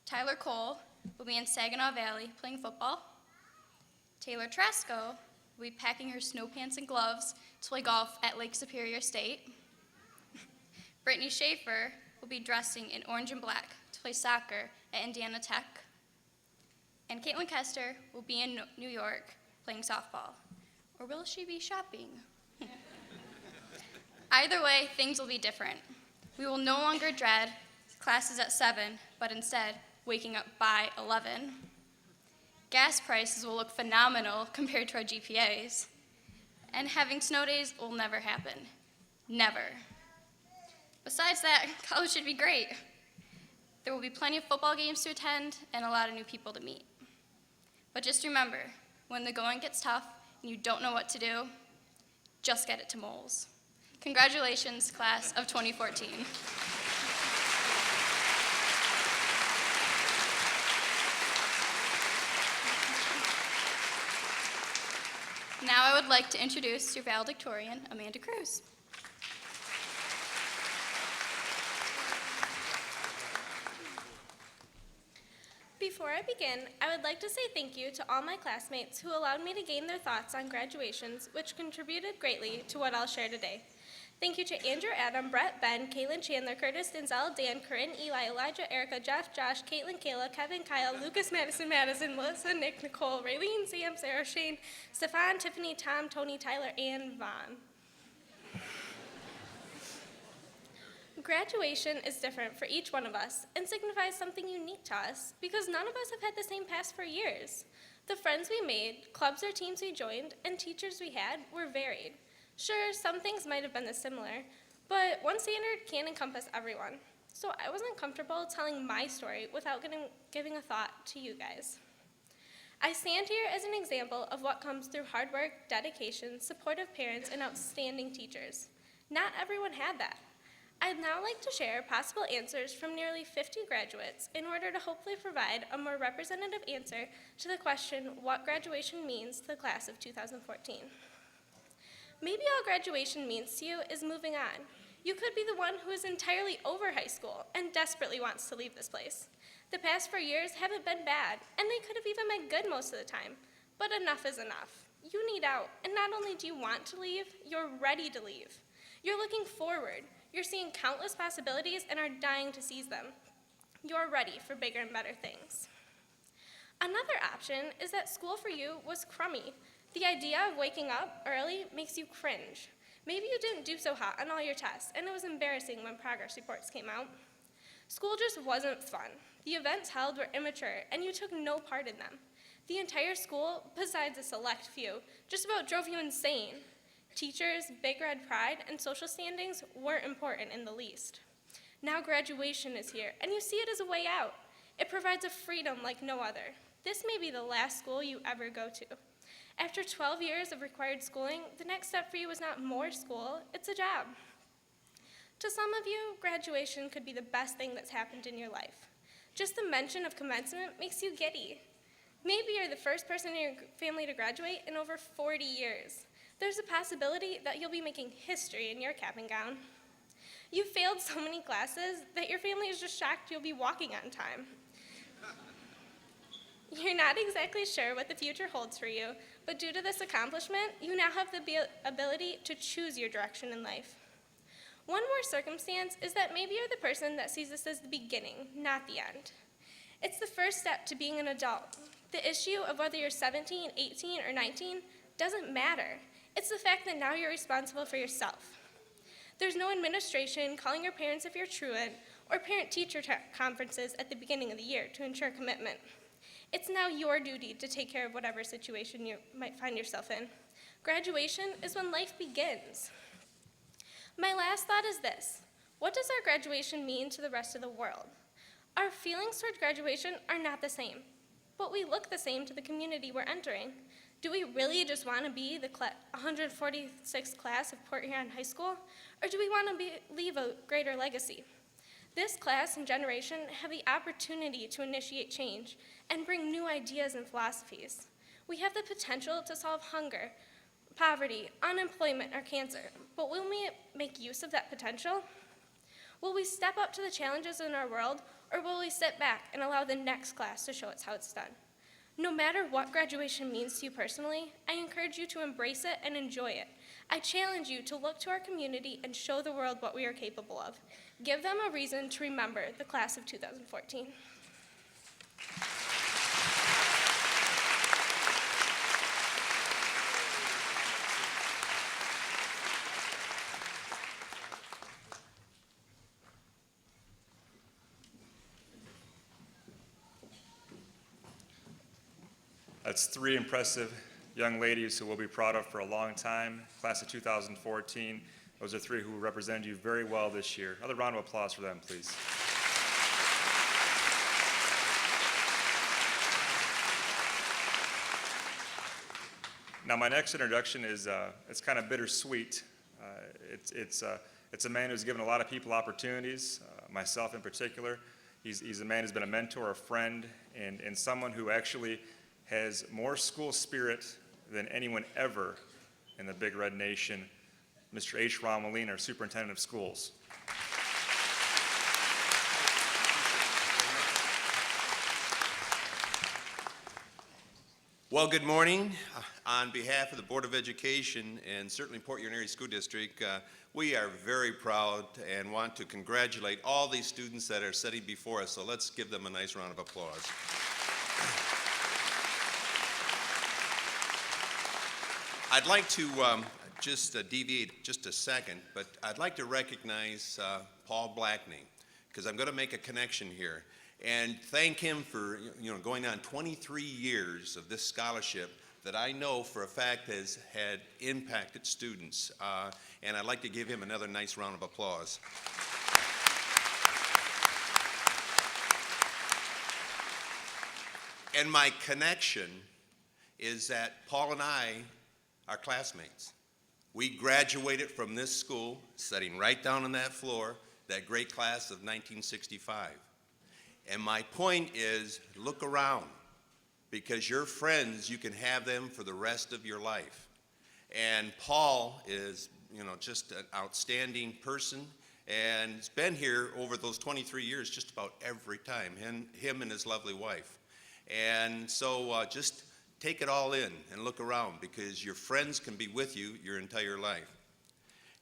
Tyler Cole will be in Saginaw Valley playing football. Taylor Trasco will be packing her snow pants and gloves to play golf at Lake Superior State. Brittany Schaefer will be dressing in orange and black to play soccer at Indiana Tech. And Caitlin Kester will be in New York playing softball. Or will she be shopping? Either way, things will be different. We will no longer dread classes at 7, but instead waking up by 11. Gas prices will look phenomenal compared to our GPAs. And having snow days will never happen. Never. Besides that, college should be great. There will be plenty of football games to attend and a lot of new people to meet. But just remember, when the going gets tough and you don't know what to do, just get it to Moles. Congratulations, class of 2014. Now I would like to introduce your valedictorian, Amanda Cruz.
Before I begin, I would like to say thank you to all my classmates who allowed me to gain their thoughts on graduations, which contributed greatly to what I'll share today. Thank you to Andrew, Adam, Brett, Ben, Caitlin, Chandler, Curtis, Denzel, Dan, Corinne, Eli, Elijah, Erica, Jeff, Josh, Caitlin, Kayla, Kevin, Kyle, Lucas, Madison, Melissa, Nick, Nicole, Raylene, Sam, Sarah, Shane, Stefan, Tiffany, Tom, Tony, Tyler, and Vaughn. Graduation is different for each one of us and signifies something unique to us because none of us have had the same past for years. The friends we made, clubs or teams we joined, and teachers we had were varied. Sure, some things might have been similar, but one standard can't encompass everyone. So I wasn't comfortable telling my story without giving a thought to you guys. I stand here as an example of what comes through hard work, dedication, supportive parents, and outstanding teachers. Not everyone had that. I'd now like to share possible answers from nearly 50 graduates in order to hopefully provide a more representative answer to the question, what graduation means to the class of 2014. Maybe all graduation means to you is moving on. You could be the one who is entirely over high school and desperately wants to leave this place. The past 4 years haven't been bad, and they could have even been good most of the time, but enough is enough. You need out, and not only do you want to leave, you're ready to leave. You're looking forward. You're seeing countless possibilities and are dying to seize them. You're ready for bigger and better things. Another option is that school for you was crummy. The idea of waking up early makes you cringe. Maybe you didn't do so hot on all your tests, and it was embarrassing when progress reports came out. School just wasn't fun. The events held were immature, and you took no part in them. The entire school, besides a select few, just about drove you insane. Teachers, big red pride, and social standings weren't important in the least. Now graduation is here, and you see it as a way out. It provides a freedom like no other. This may be the last school you ever go to. After 12 years of required schooling, the next step for you is not more school, it's a job. To some of you, graduation could be the best thing that's happened in your life. Just the mention of commencement makes you giddy. Maybe you're the first person in your family to graduate in over 40 years. There's a possibility that you'll be making history in your cap and gown. You failed so many classes that your family is just shocked you'll be walking on time. You're not exactly sure what the future holds for you, but due to this accomplishment, you now have the ability to choose your direction in life. One more circumstance is that maybe you're the person that sees this as the beginning, not the end. It's the first step to being an adult. The issue of whether you're 17, 18, or 19 doesn't matter. It's the fact that now you're responsible for yourself. There's no administration calling your parents if you're truant, or parent-teacher conferences at the beginning of the year to ensure commitment. It's now your duty to take care of whatever situation you might find yourself in. Graduation is when life begins. My last thought is this: what does our graduation mean to the rest of the world? Our feelings toward graduation are not the same, but we look the same to the community we're entering. Do we really just want to be the 146th class of Port Huron High School, or do we want to leave a greater legacy? This class and generation have the opportunity to initiate change and bring new ideas and philosophies. We have the potential to solve hunger, poverty, unemployment, or cancer, but will we make use of that potential? Will we step up to the challenges in our world, or will we sit back and allow the next class to show us how it's done? No matter what graduation means to you personally, I encourage you to embrace it and enjoy it. I challenge you to look to our community and show the world what we are capable of. Give them a reason to remember the class of 2014.
That's three impressive young ladies who we'll be proud of for a long time. Class of 2014. Those are three who represented you very well this year. Another round of applause for them, please. Now, my next introduction is it's kind of bittersweet. It's a man who's given a lot of people opportunities, myself in particular. He's a man who's been a mentor, a friend, and someone who actually has more school spirit than anyone ever in the Big Red Nation, Mr. H. Huron, our Superintendent of Schools.
Well, good morning. On behalf of the Board of Education and certainly Port Huron Area School District, we are very proud and want to congratulate all these students that are sitting before us, so let's give them a nice round of applause. I'd like to just deviate just a second, but I'd like to recognize Paul Blackney, because I'm going to make a connection here, and thank him for going on 23 years of this scholarship that I know for a fact has had impacted students, and I'd like to give him another nice round of applause. And my connection is that Paul and I are classmates. We graduated from this school, sitting right down on that floor, that great class of 1965. And my point is, look around, because your friends, you can have them for the rest of your life. And Paul is, just an outstanding person, and has been here over those 23 years just about every time, him and his lovely wife. And so just take it all in and look around, because your friends can be with you your entire life.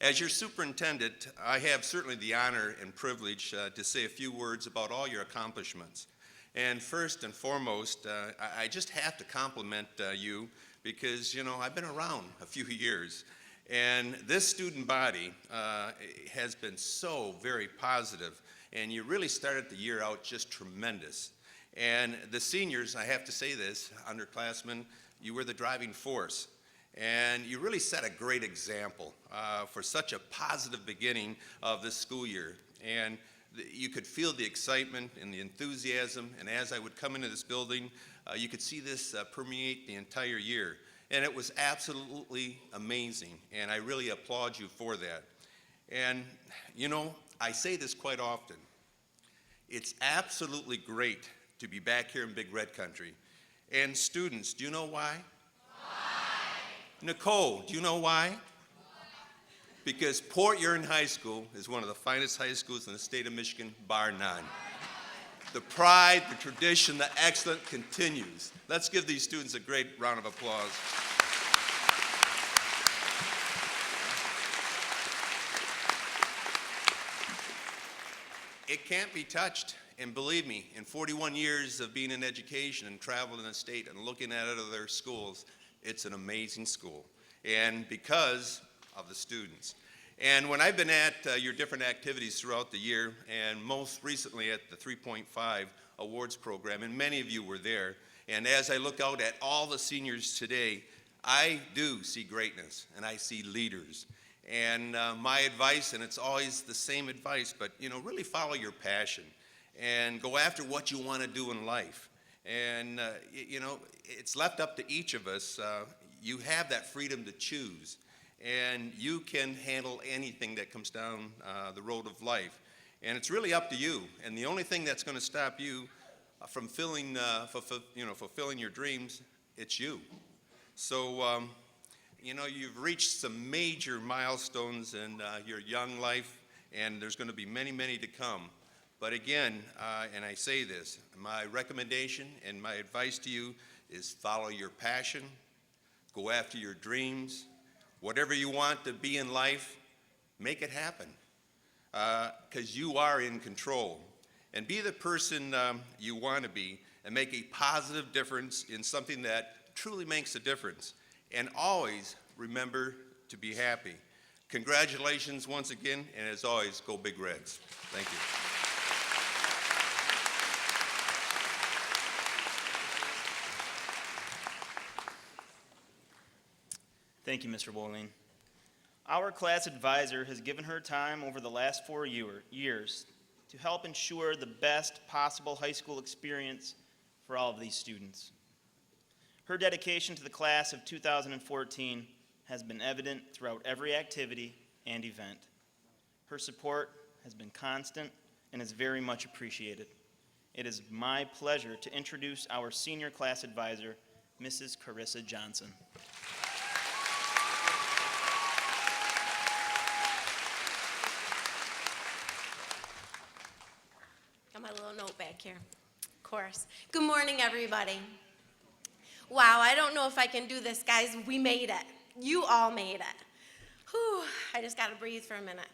As your superintendent, I have certainly the honor and privilege to say a few words about all your accomplishments. And first and foremost, I just have to compliment you because, I've been around a few years. And this student body has been so very positive, and you really started the year out just tremendous. And the seniors, I have to say this, underclassmen, you were the driving force. And you really set a great example for such a positive beginning of this school year. And you could feel the excitement and the enthusiasm, and as I would come into this building, you could see this permeate the entire year. And it was absolutely amazing, and I really applaud you for that. And, I say this quite often. It's absolutely great to be back here in Big Red Country. And students, do you know why? Nicole, do you know why? Because Port Huron High School is one of the finest high schools in the state of Michigan, bar none. The pride, the tradition, the excellence continues. Let's give these students a great round of applause. It can't be touched, and believe me, in 41 years of being in education and traveling the state and looking at other schools, it's an amazing school, and because of the students. And when I've been at your different activities throughout the year, and most recently at the 3.5 awards program, and many of you were there, and as I look out at all the seniors today, I do see greatness, and I see leaders. And my advice, and it's always the same advice, but really follow your passion, and go after what you want to do in life. And, it's left up to each of us. You have that freedom to choose, and you can handle anything that comes down the road of life. And it's really up to you. And the only thing that's going to stop you from fulfilling your dreams, it's you. So, you've reached some major milestones in your young life, and there's going to be many, many to come. But again, and I say this, my recommendation and my advice to you is follow your passion, go after your dreams, whatever you want to be in life, make it happen, because you are in control. And be the person you want to be, and make a positive difference in something that truly makes a difference. And always remember to be happy. Congratulations once again, and as always, go Big Reds. Thank you.
Thank you, Mr. Bowling. Our class advisor has given her time over the last 4 years to help ensure the best possible high school experience for all of these students. Her dedication to the class of 2014 has been evident throughout every activity and event. Her support has been constant and is very much appreciated. It is my pleasure to introduce our senior class advisor, Mrs. Carissa Johnson.
Got my little note back here. Of course. Good morning, everybody. Wow, I don't know if I can do this, guys. We made it. You all made it. Whew, I just got to breathe for a minute.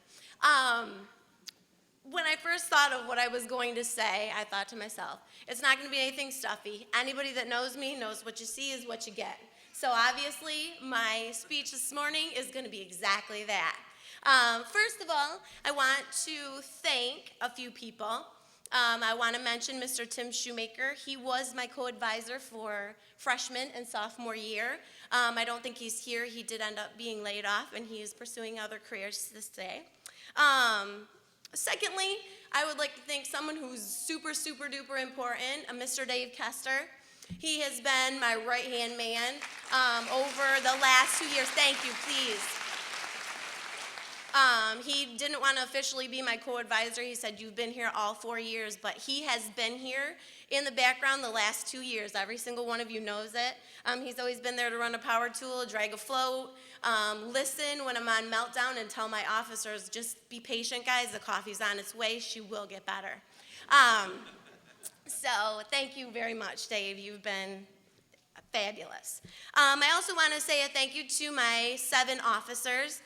When I first thought of what I was going to say, I thought to myself, it's not going to be anything stuffy. Anybody that knows me knows what you see is what you get. So obviously, my speech this morning is going to be exactly that. First of all, I want to thank a few people. I want to mention Mr. Tim Shoemaker. He was my co-advisor for freshman and sophomore year. I don't think he's here. He did end up being laid off, and he is pursuing other careers this day. Secondly, I would like to thank someone who's super, super duper important, Mr. Dave Kester. He has been my right-hand man over the last 2 years. Thank you, please. He didn't want to officially be my co-advisor. He said, you've been here all 4 years, but he has been here in the background the last 2 years. Every single one of you knows it. He's always been there to run a power tool, drag a float, listen when I'm on meltdown, and tell my officers, just be patient, guys. The coffee's on its way. She will get better. So thank you very much, Dave. You've been fabulous. I also want to say a thank you to my 7 officers,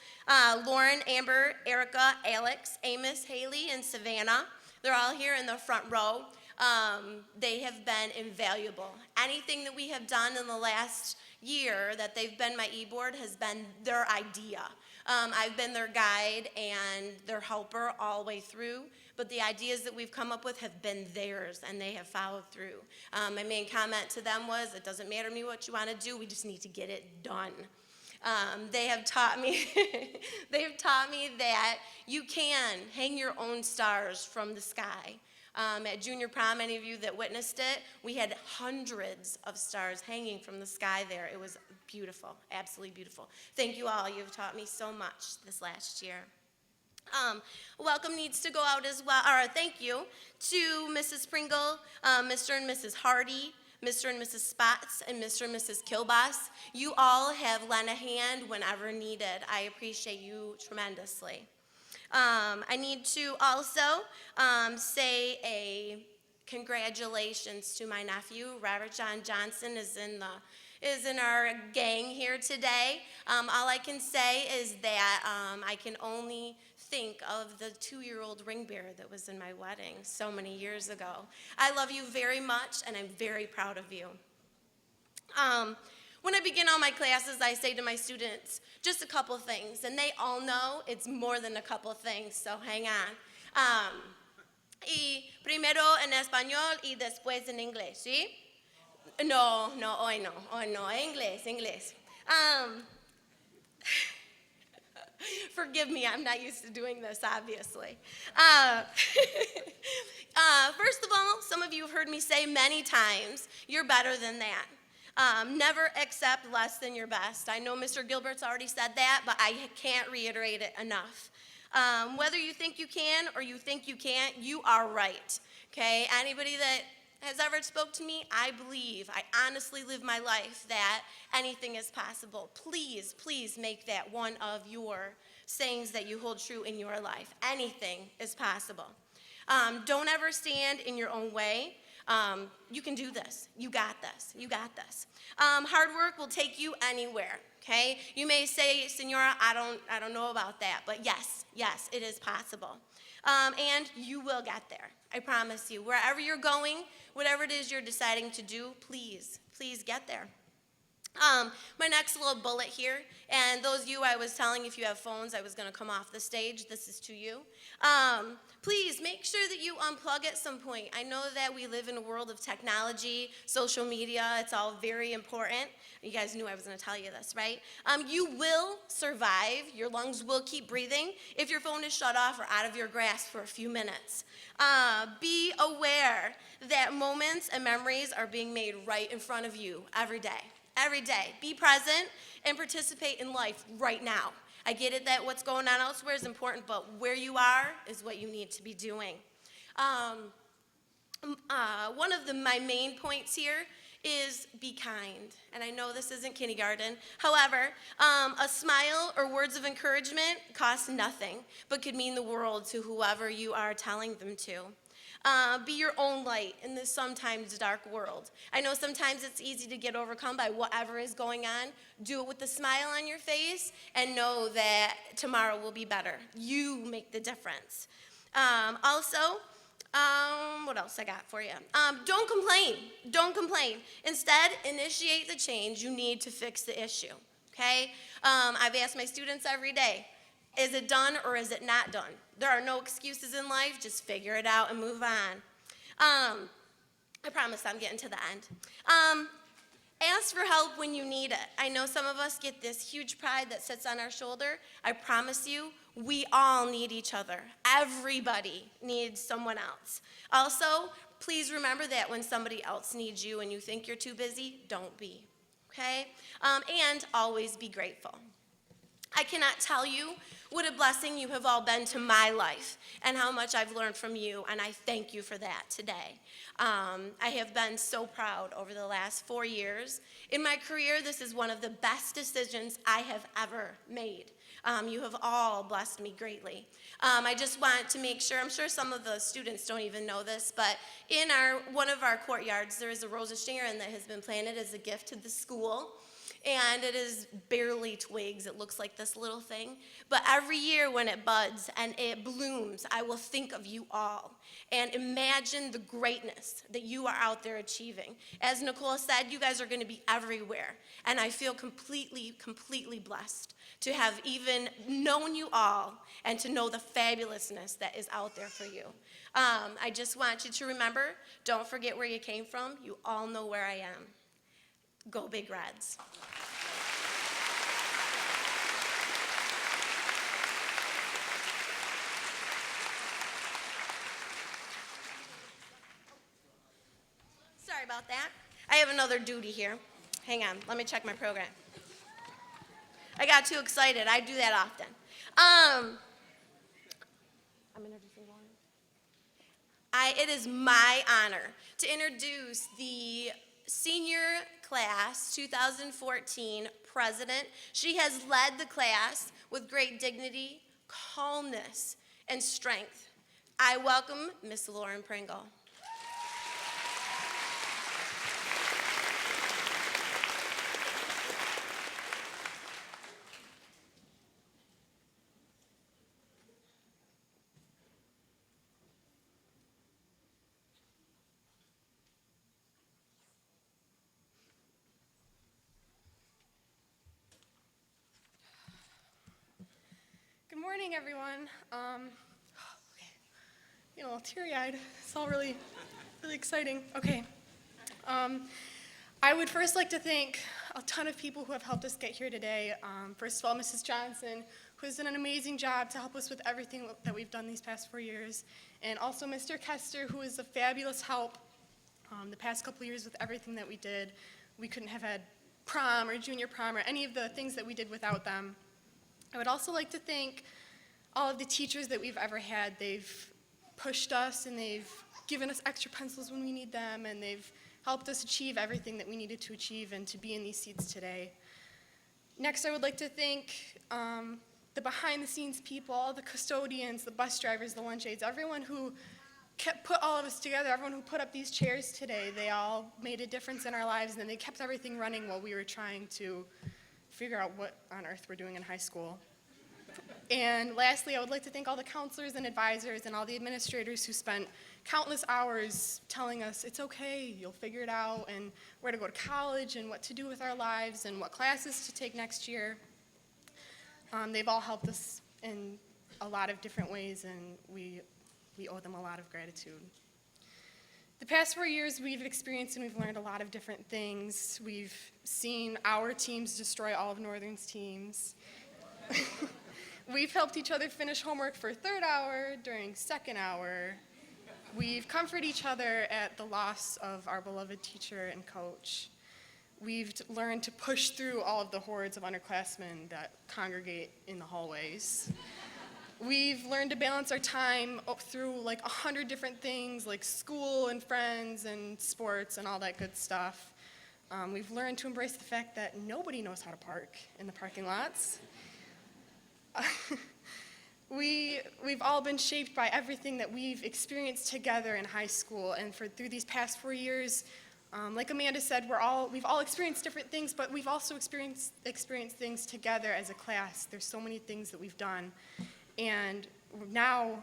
Lauren, Amber, Erica, Alex, Amos, Haley, and Savannah. They're all here in the front row. They have been invaluable. Anything that we have done in the last year that they've been my e-board has been their idea. I've been their guide and their helper all the way through, but the ideas that we've come up with have been theirs, and they have followed through. My main comment to them was, it doesn't matter to me what you want to do, we just need to get it done. They have taught me that you can hang your own stars from the sky. At junior prom, any of you that witnessed it, we had hundreds of stars hanging from the sky there. It was beautiful, absolutely beautiful. Thank you all. You've taught me so much this last year. Welcome needs to go out as well, or thank you to Mrs. Pringle, Mr. and Mrs. Hardy, Mr. and Mrs. Spots, and Mr. and Mrs. Kilbas. You all have lent a hand whenever needed. I appreciate you tremendously. I need to also say a congratulations to my nephew. Robert John Johnson is in our gang here today. All I can say is that I can only think of the 2-year-old ring bearer that was in my wedding so many years ago. I love you very much, and I'm very proud of you. When I begin all my classes, I say to my students just a couple things, and they all know it's more than a couple things, so hang on. Y primero en español y después en inglés, ¿sí? No, hoy no, inglés. Forgive me, I'm not used to doing this, obviously. First of all, some of you have heard me say many times, you're better than that. Never accept less than your best. I know Mr. Gilbert's already said that, but I can't reiterate it enough. Whether you think you can or you think you can't, you are right, okay? Anybody that has ever spoke to me, I honestly live my life that anything is possible. Please, please make that one of your sayings that you hold true in your life. Anything is possible. Don't ever stand in your own way. You can do this. You got this. You got this. Hard work will take you anywhere, okay? You may say, Senora, I don't know about that, but yes, it is possible. And you will get there. I promise you. Wherever you're going, whatever it is you're deciding to do, please get there. My next little bullet here, and those of you I was telling, if you have phones, I was going to come off the stage. This is to you. Please make sure that you unplug at some point. I know that we live in a world of technology, social media. It's all very important. You guys knew I was going to tell you this, right? You will survive. Your lungs will keep breathing if your phone is shut off or out of your grasp for a few minutes. Be aware that moments and memories are being made right in front of you every day. Every day. Be present and participate in life right now. I get it that what's going on elsewhere is important, but where you are is what you need to be doing. One of my main points here is be kind. And I know this isn't kindergarten. However, a smile or words of encouragement cost nothing, but could mean the world to whoever you are telling them to. Be your own light in this sometimes dark world. I know sometimes it's easy to get overcome by whatever is going on. Do it with a smile on your face and know that tomorrow will be better. You make the difference. What else I got for you? Don't complain. Don't complain. Instead, initiate the change you need to fix the issue, okay? I've asked my students every day, is it done or is it not done? There are no excuses in life. Just figure it out and move on. I promise I'm getting to the end. Ask for help when you need it. I know some of us get this huge pride that sits on our shoulder. I promise you, we all need each other. Everybody needs someone else. Also, please remember that when somebody else needs you and you think you're too busy, don't be, okay? And always be grateful. I cannot tell you what a blessing you have all been to my life and how much I've learned from you, and I thank you for that today. I have been so proud over the last 4 years. In my career, this is one of the best decisions I have ever made. You have all blessed me greatly. I just want to make sure, I'm sure some of the students don't even know this, but in one of our courtyards, there is a rosasterain that has been planted as a gift to the school. And it is barely twigs. It looks like this little thing. But every year when it buds and it blooms, I will think of you all and imagine the greatness that you are out there achieving. As Nicole said, you guys are going to be everywhere. And I feel completely, completely blessed to have even known you all and to know the fabulousness that is out there for you. I just want you to remember, don't forget where you came from. You all know where I am. Go Big Reds. Sorry about that. I have another duty here. Hang on, let me check my program. I got too excited. I do that often. I'm introducing Lauren. It is my honor to introduce the senior class 2014 president. She has led the class with great dignity, calmness, and strength. I welcome Miss Lauren Pringle.
Good morning, everyone. Okay. You know, teary-eyed. It's all really, really exciting. Okay. I would first like to thank a ton of people who have helped us get here today. First of all, Mrs. Johnson, who has done an amazing job to help us with everything that we've done these past 4 years. And also Mr. Kester, who is a fabulous help the past couple years with everything that we did. We couldn't have had prom or junior prom or any of the things that we did without them. I would also like to thank all of the teachers that we've ever had. They've pushed us and they've given us extra pencils when we need them, and they've helped us achieve everything that we needed to achieve and to be in these seats today. Next, I would like to thank the behind-the-scenes people, all the custodians, the bus drivers, the lunch aides, everyone who put all of us together, everyone who put up these chairs today. They all made a difference in our lives, and they kept everything running while we were trying to figure out what on earth we're doing in high school. And lastly, I would like to thank all the counselors and advisors and all the administrators who spent countless hours telling us it's okay, you'll figure it out, and where to go to college and what to do with our lives and what classes to take next year. They've all helped us in a lot of different ways, and we owe them a lot of gratitude. The past 4 years we've experienced and we've learned a lot of different things. We've seen our teams destroy all of Northern's teams. We've helped each other finish homework for third hour during second hour. We've comforted each other at the loss of our beloved teacher and coach. We've learned to push through all of the hordes of underclassmen that congregate in the hallways. We've learned to balance our time through like 100 different things like school and friends and sports and all that good stuff. We've learned to embrace the fact that nobody knows how to park in the parking lots. We've all been shaped by everything that we've experienced together in high school, and through these past 4 years, like Amanda said, we've all experienced different things, but we've also experienced things together as a class. There's so many things that we've done, and now,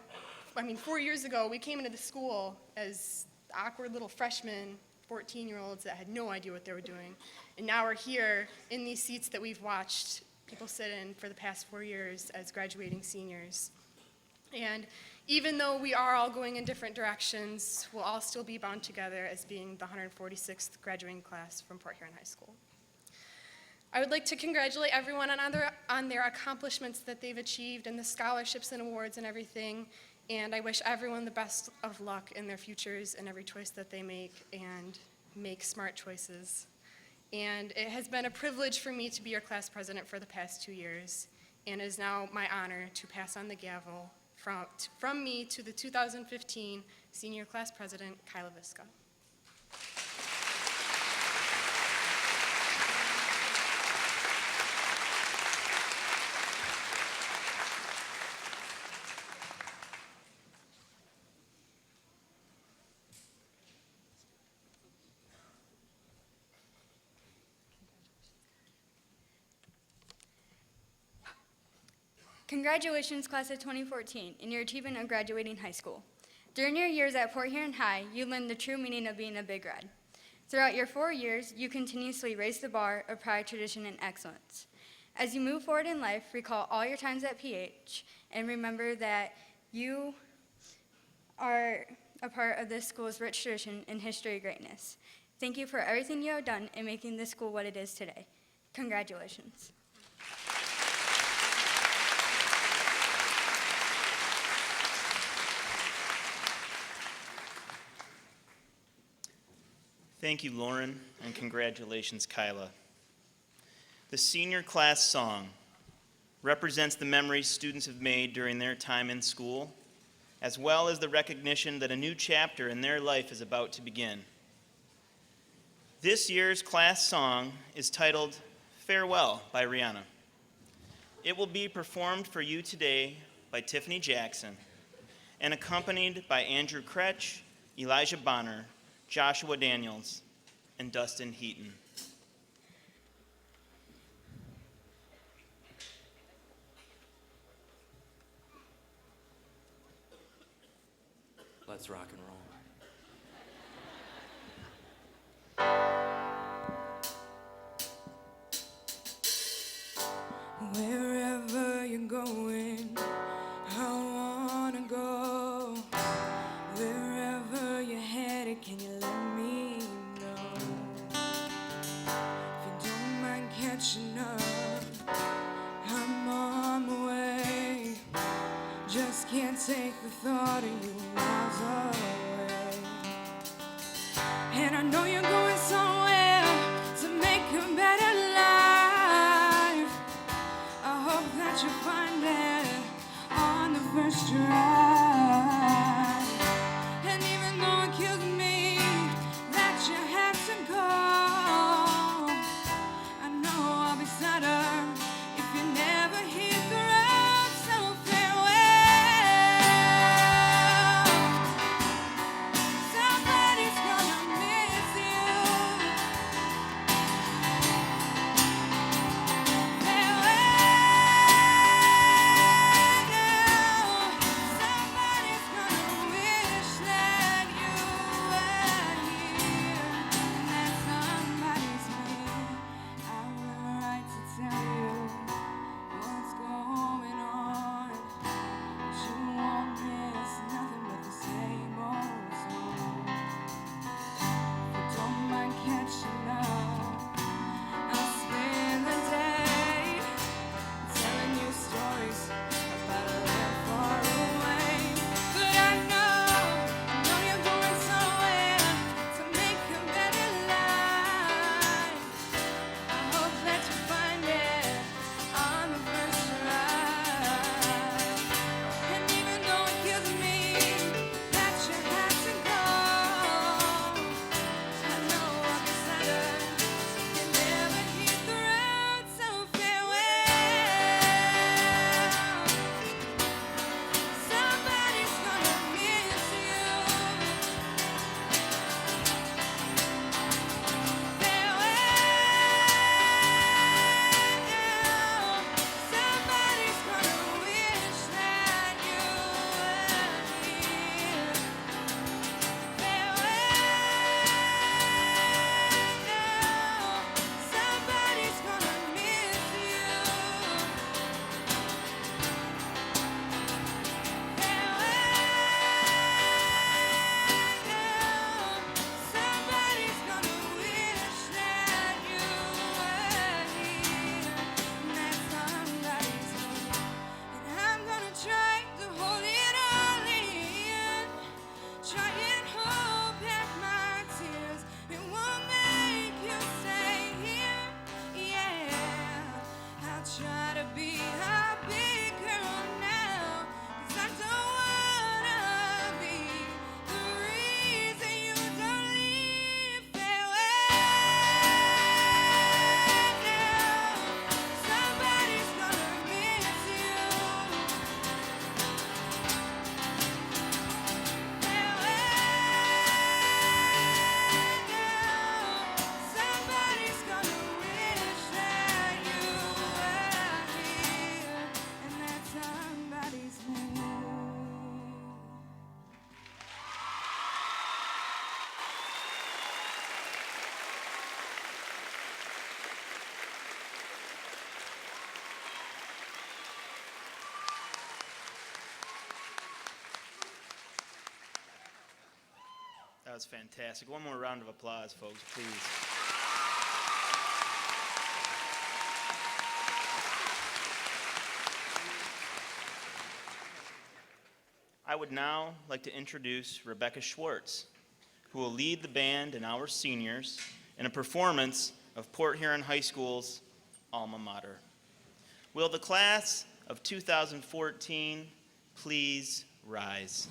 4 years ago, we came into the school as awkward little freshmen, 14-year-olds that had no idea what they were doing, and now we're here in these seats that we've watched people sit in for the past 4 years as graduating seniors. And even though we are all going in different directions, we'll all still be bound together as being the 146th graduating class from Port Huron High School. I would like to congratulate everyone on their accomplishments that they've achieved and the scholarships and awards and everything, and I wish everyone the best of luck in their futures and every choice that they make, and make smart choices. And it has been a privilege for me to be your class president for the past 2 years. and it is now my honor to pass on the gavel from me to the 2015 Senior Class President, Kyla Visca.
Congratulations, class of 2014, in your achievement of graduating high school. During your years at Port Huron High, you learned the true meaning of being a Big Red. Throughout your 4 years, you continuously raised the bar of pride, tradition, and excellence. As you move forward in life, recall all your times at PH, and remember that you are a part of this school's rich tradition and history of greatness. Thank you for everything you have done in making this school what it is today. Congratulations.
Thank you, Lauren, and congratulations, Kyla. The senior class song represents the memories students have made during their time in school, as well as the recognition that a new chapter in their life is about to begin. This year's class song is titled Farewell by Rihanna. It will be performed for you today by Tiffany Jackson and accompanied by Andrew Kretsch, Elijah Bonner, Joshua Daniels, and Dustin Heaton.
Let's rock and roll.
Wherever you're going, I wanna go. Wherever you're headed, can you let me know? If you don't mind catching up, I'm on my way. Just can't take the thought of you miles away. And I know you're going somewhere to make a better life. I hope that you find it on the first try. And even though it kills me that you have to go, I know I'll be sadder if you never hit the road. So farewell. Somebody's gonna miss you. Farewell.
was fantastic. One more round of applause, folks, please. I would now like to introduce Rebecca Schwartz, who will lead the band and our seniors in a performance of Port Huron High School's alma mater. Will the class of 2014 please rise?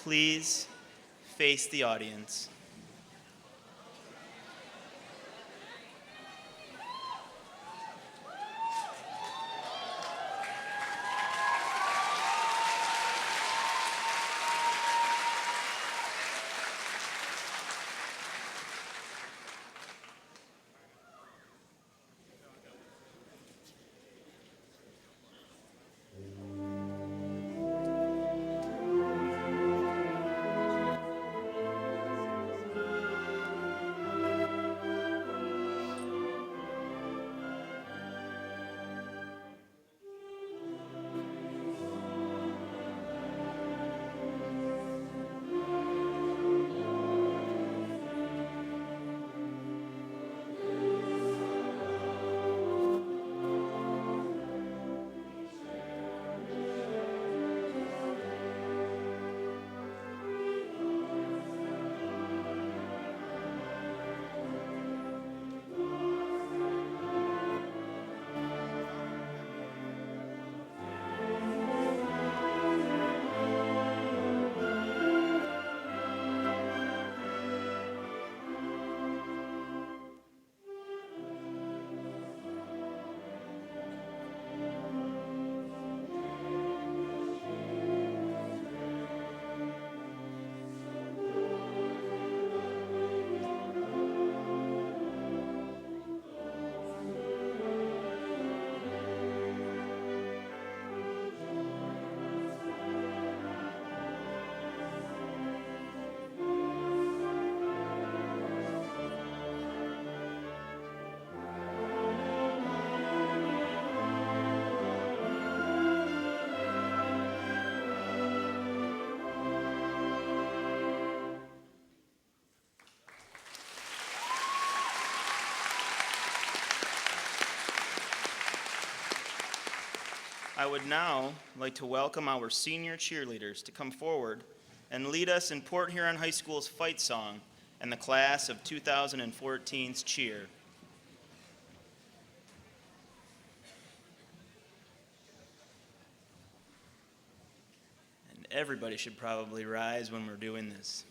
Please face the audience. I would now like to welcome our senior cheerleaders to come forward and lead us in Port Huron High School's fight song and the class of 2014's cheer. And everybody should probably rise when we're doing this.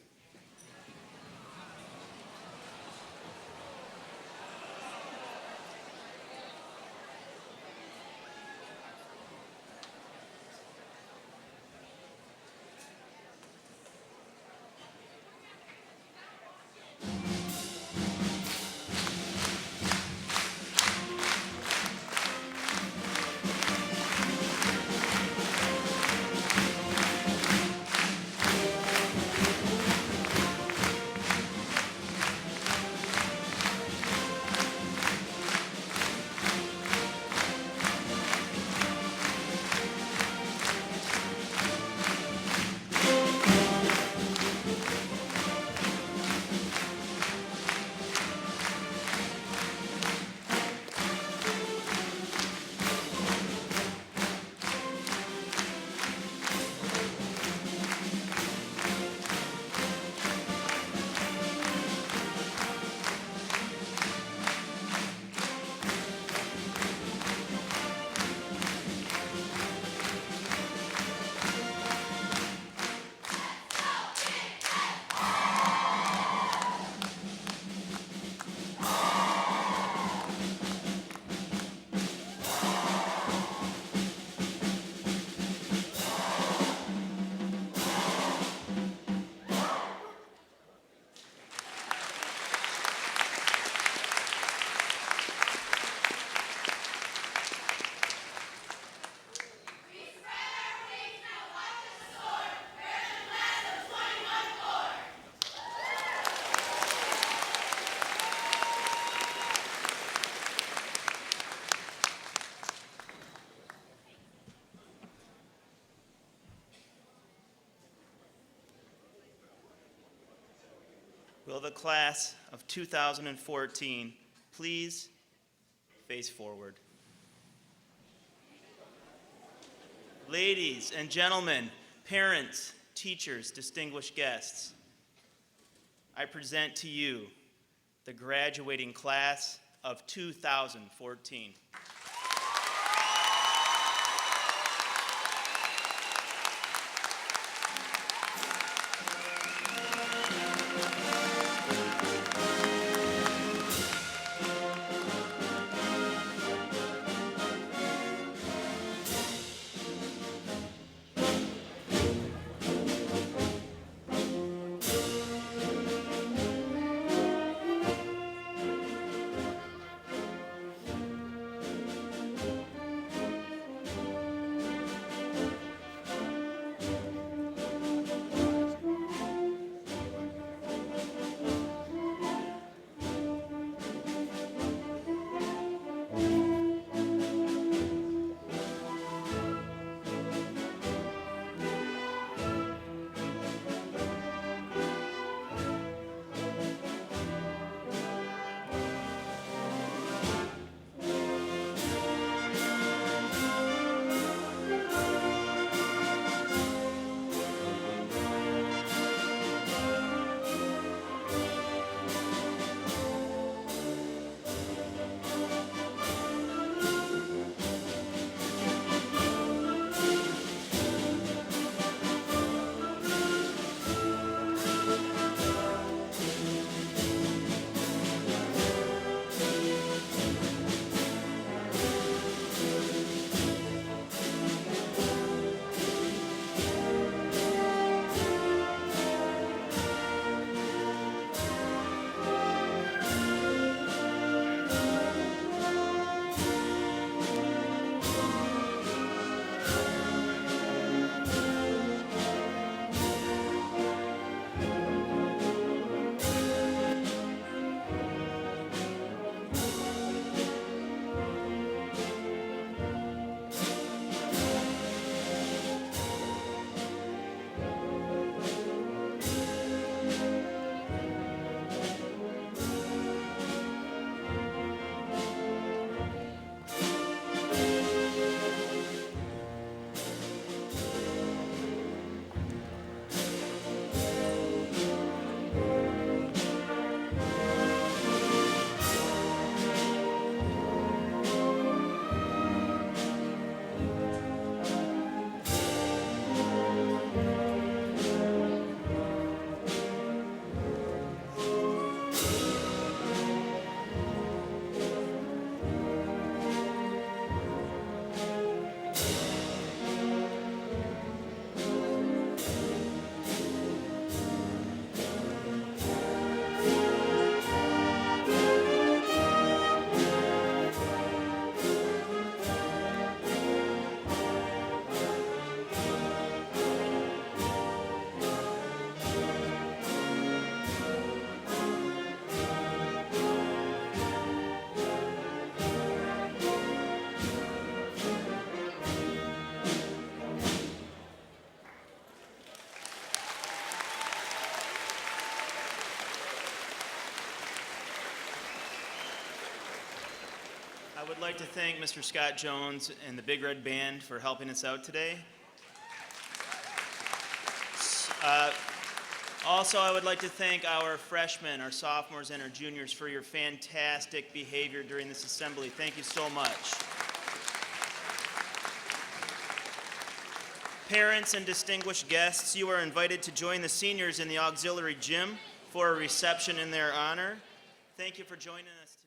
class of 2014, please face forward. Ladies and gentlemen, parents, teachers, distinguished guests, I present to you the graduating class of 2014. I would like to thank Mr. Scott Jones and the Big Red Band for helping us out today. Also, I would like to thank our freshmen, our sophomores, and our juniors for your fantastic behavior during this assembly. Thank you so much. Parents and distinguished guests, you are invited to join the seniors in the auxiliary gym for a reception in their honor. Thank you for joining us today.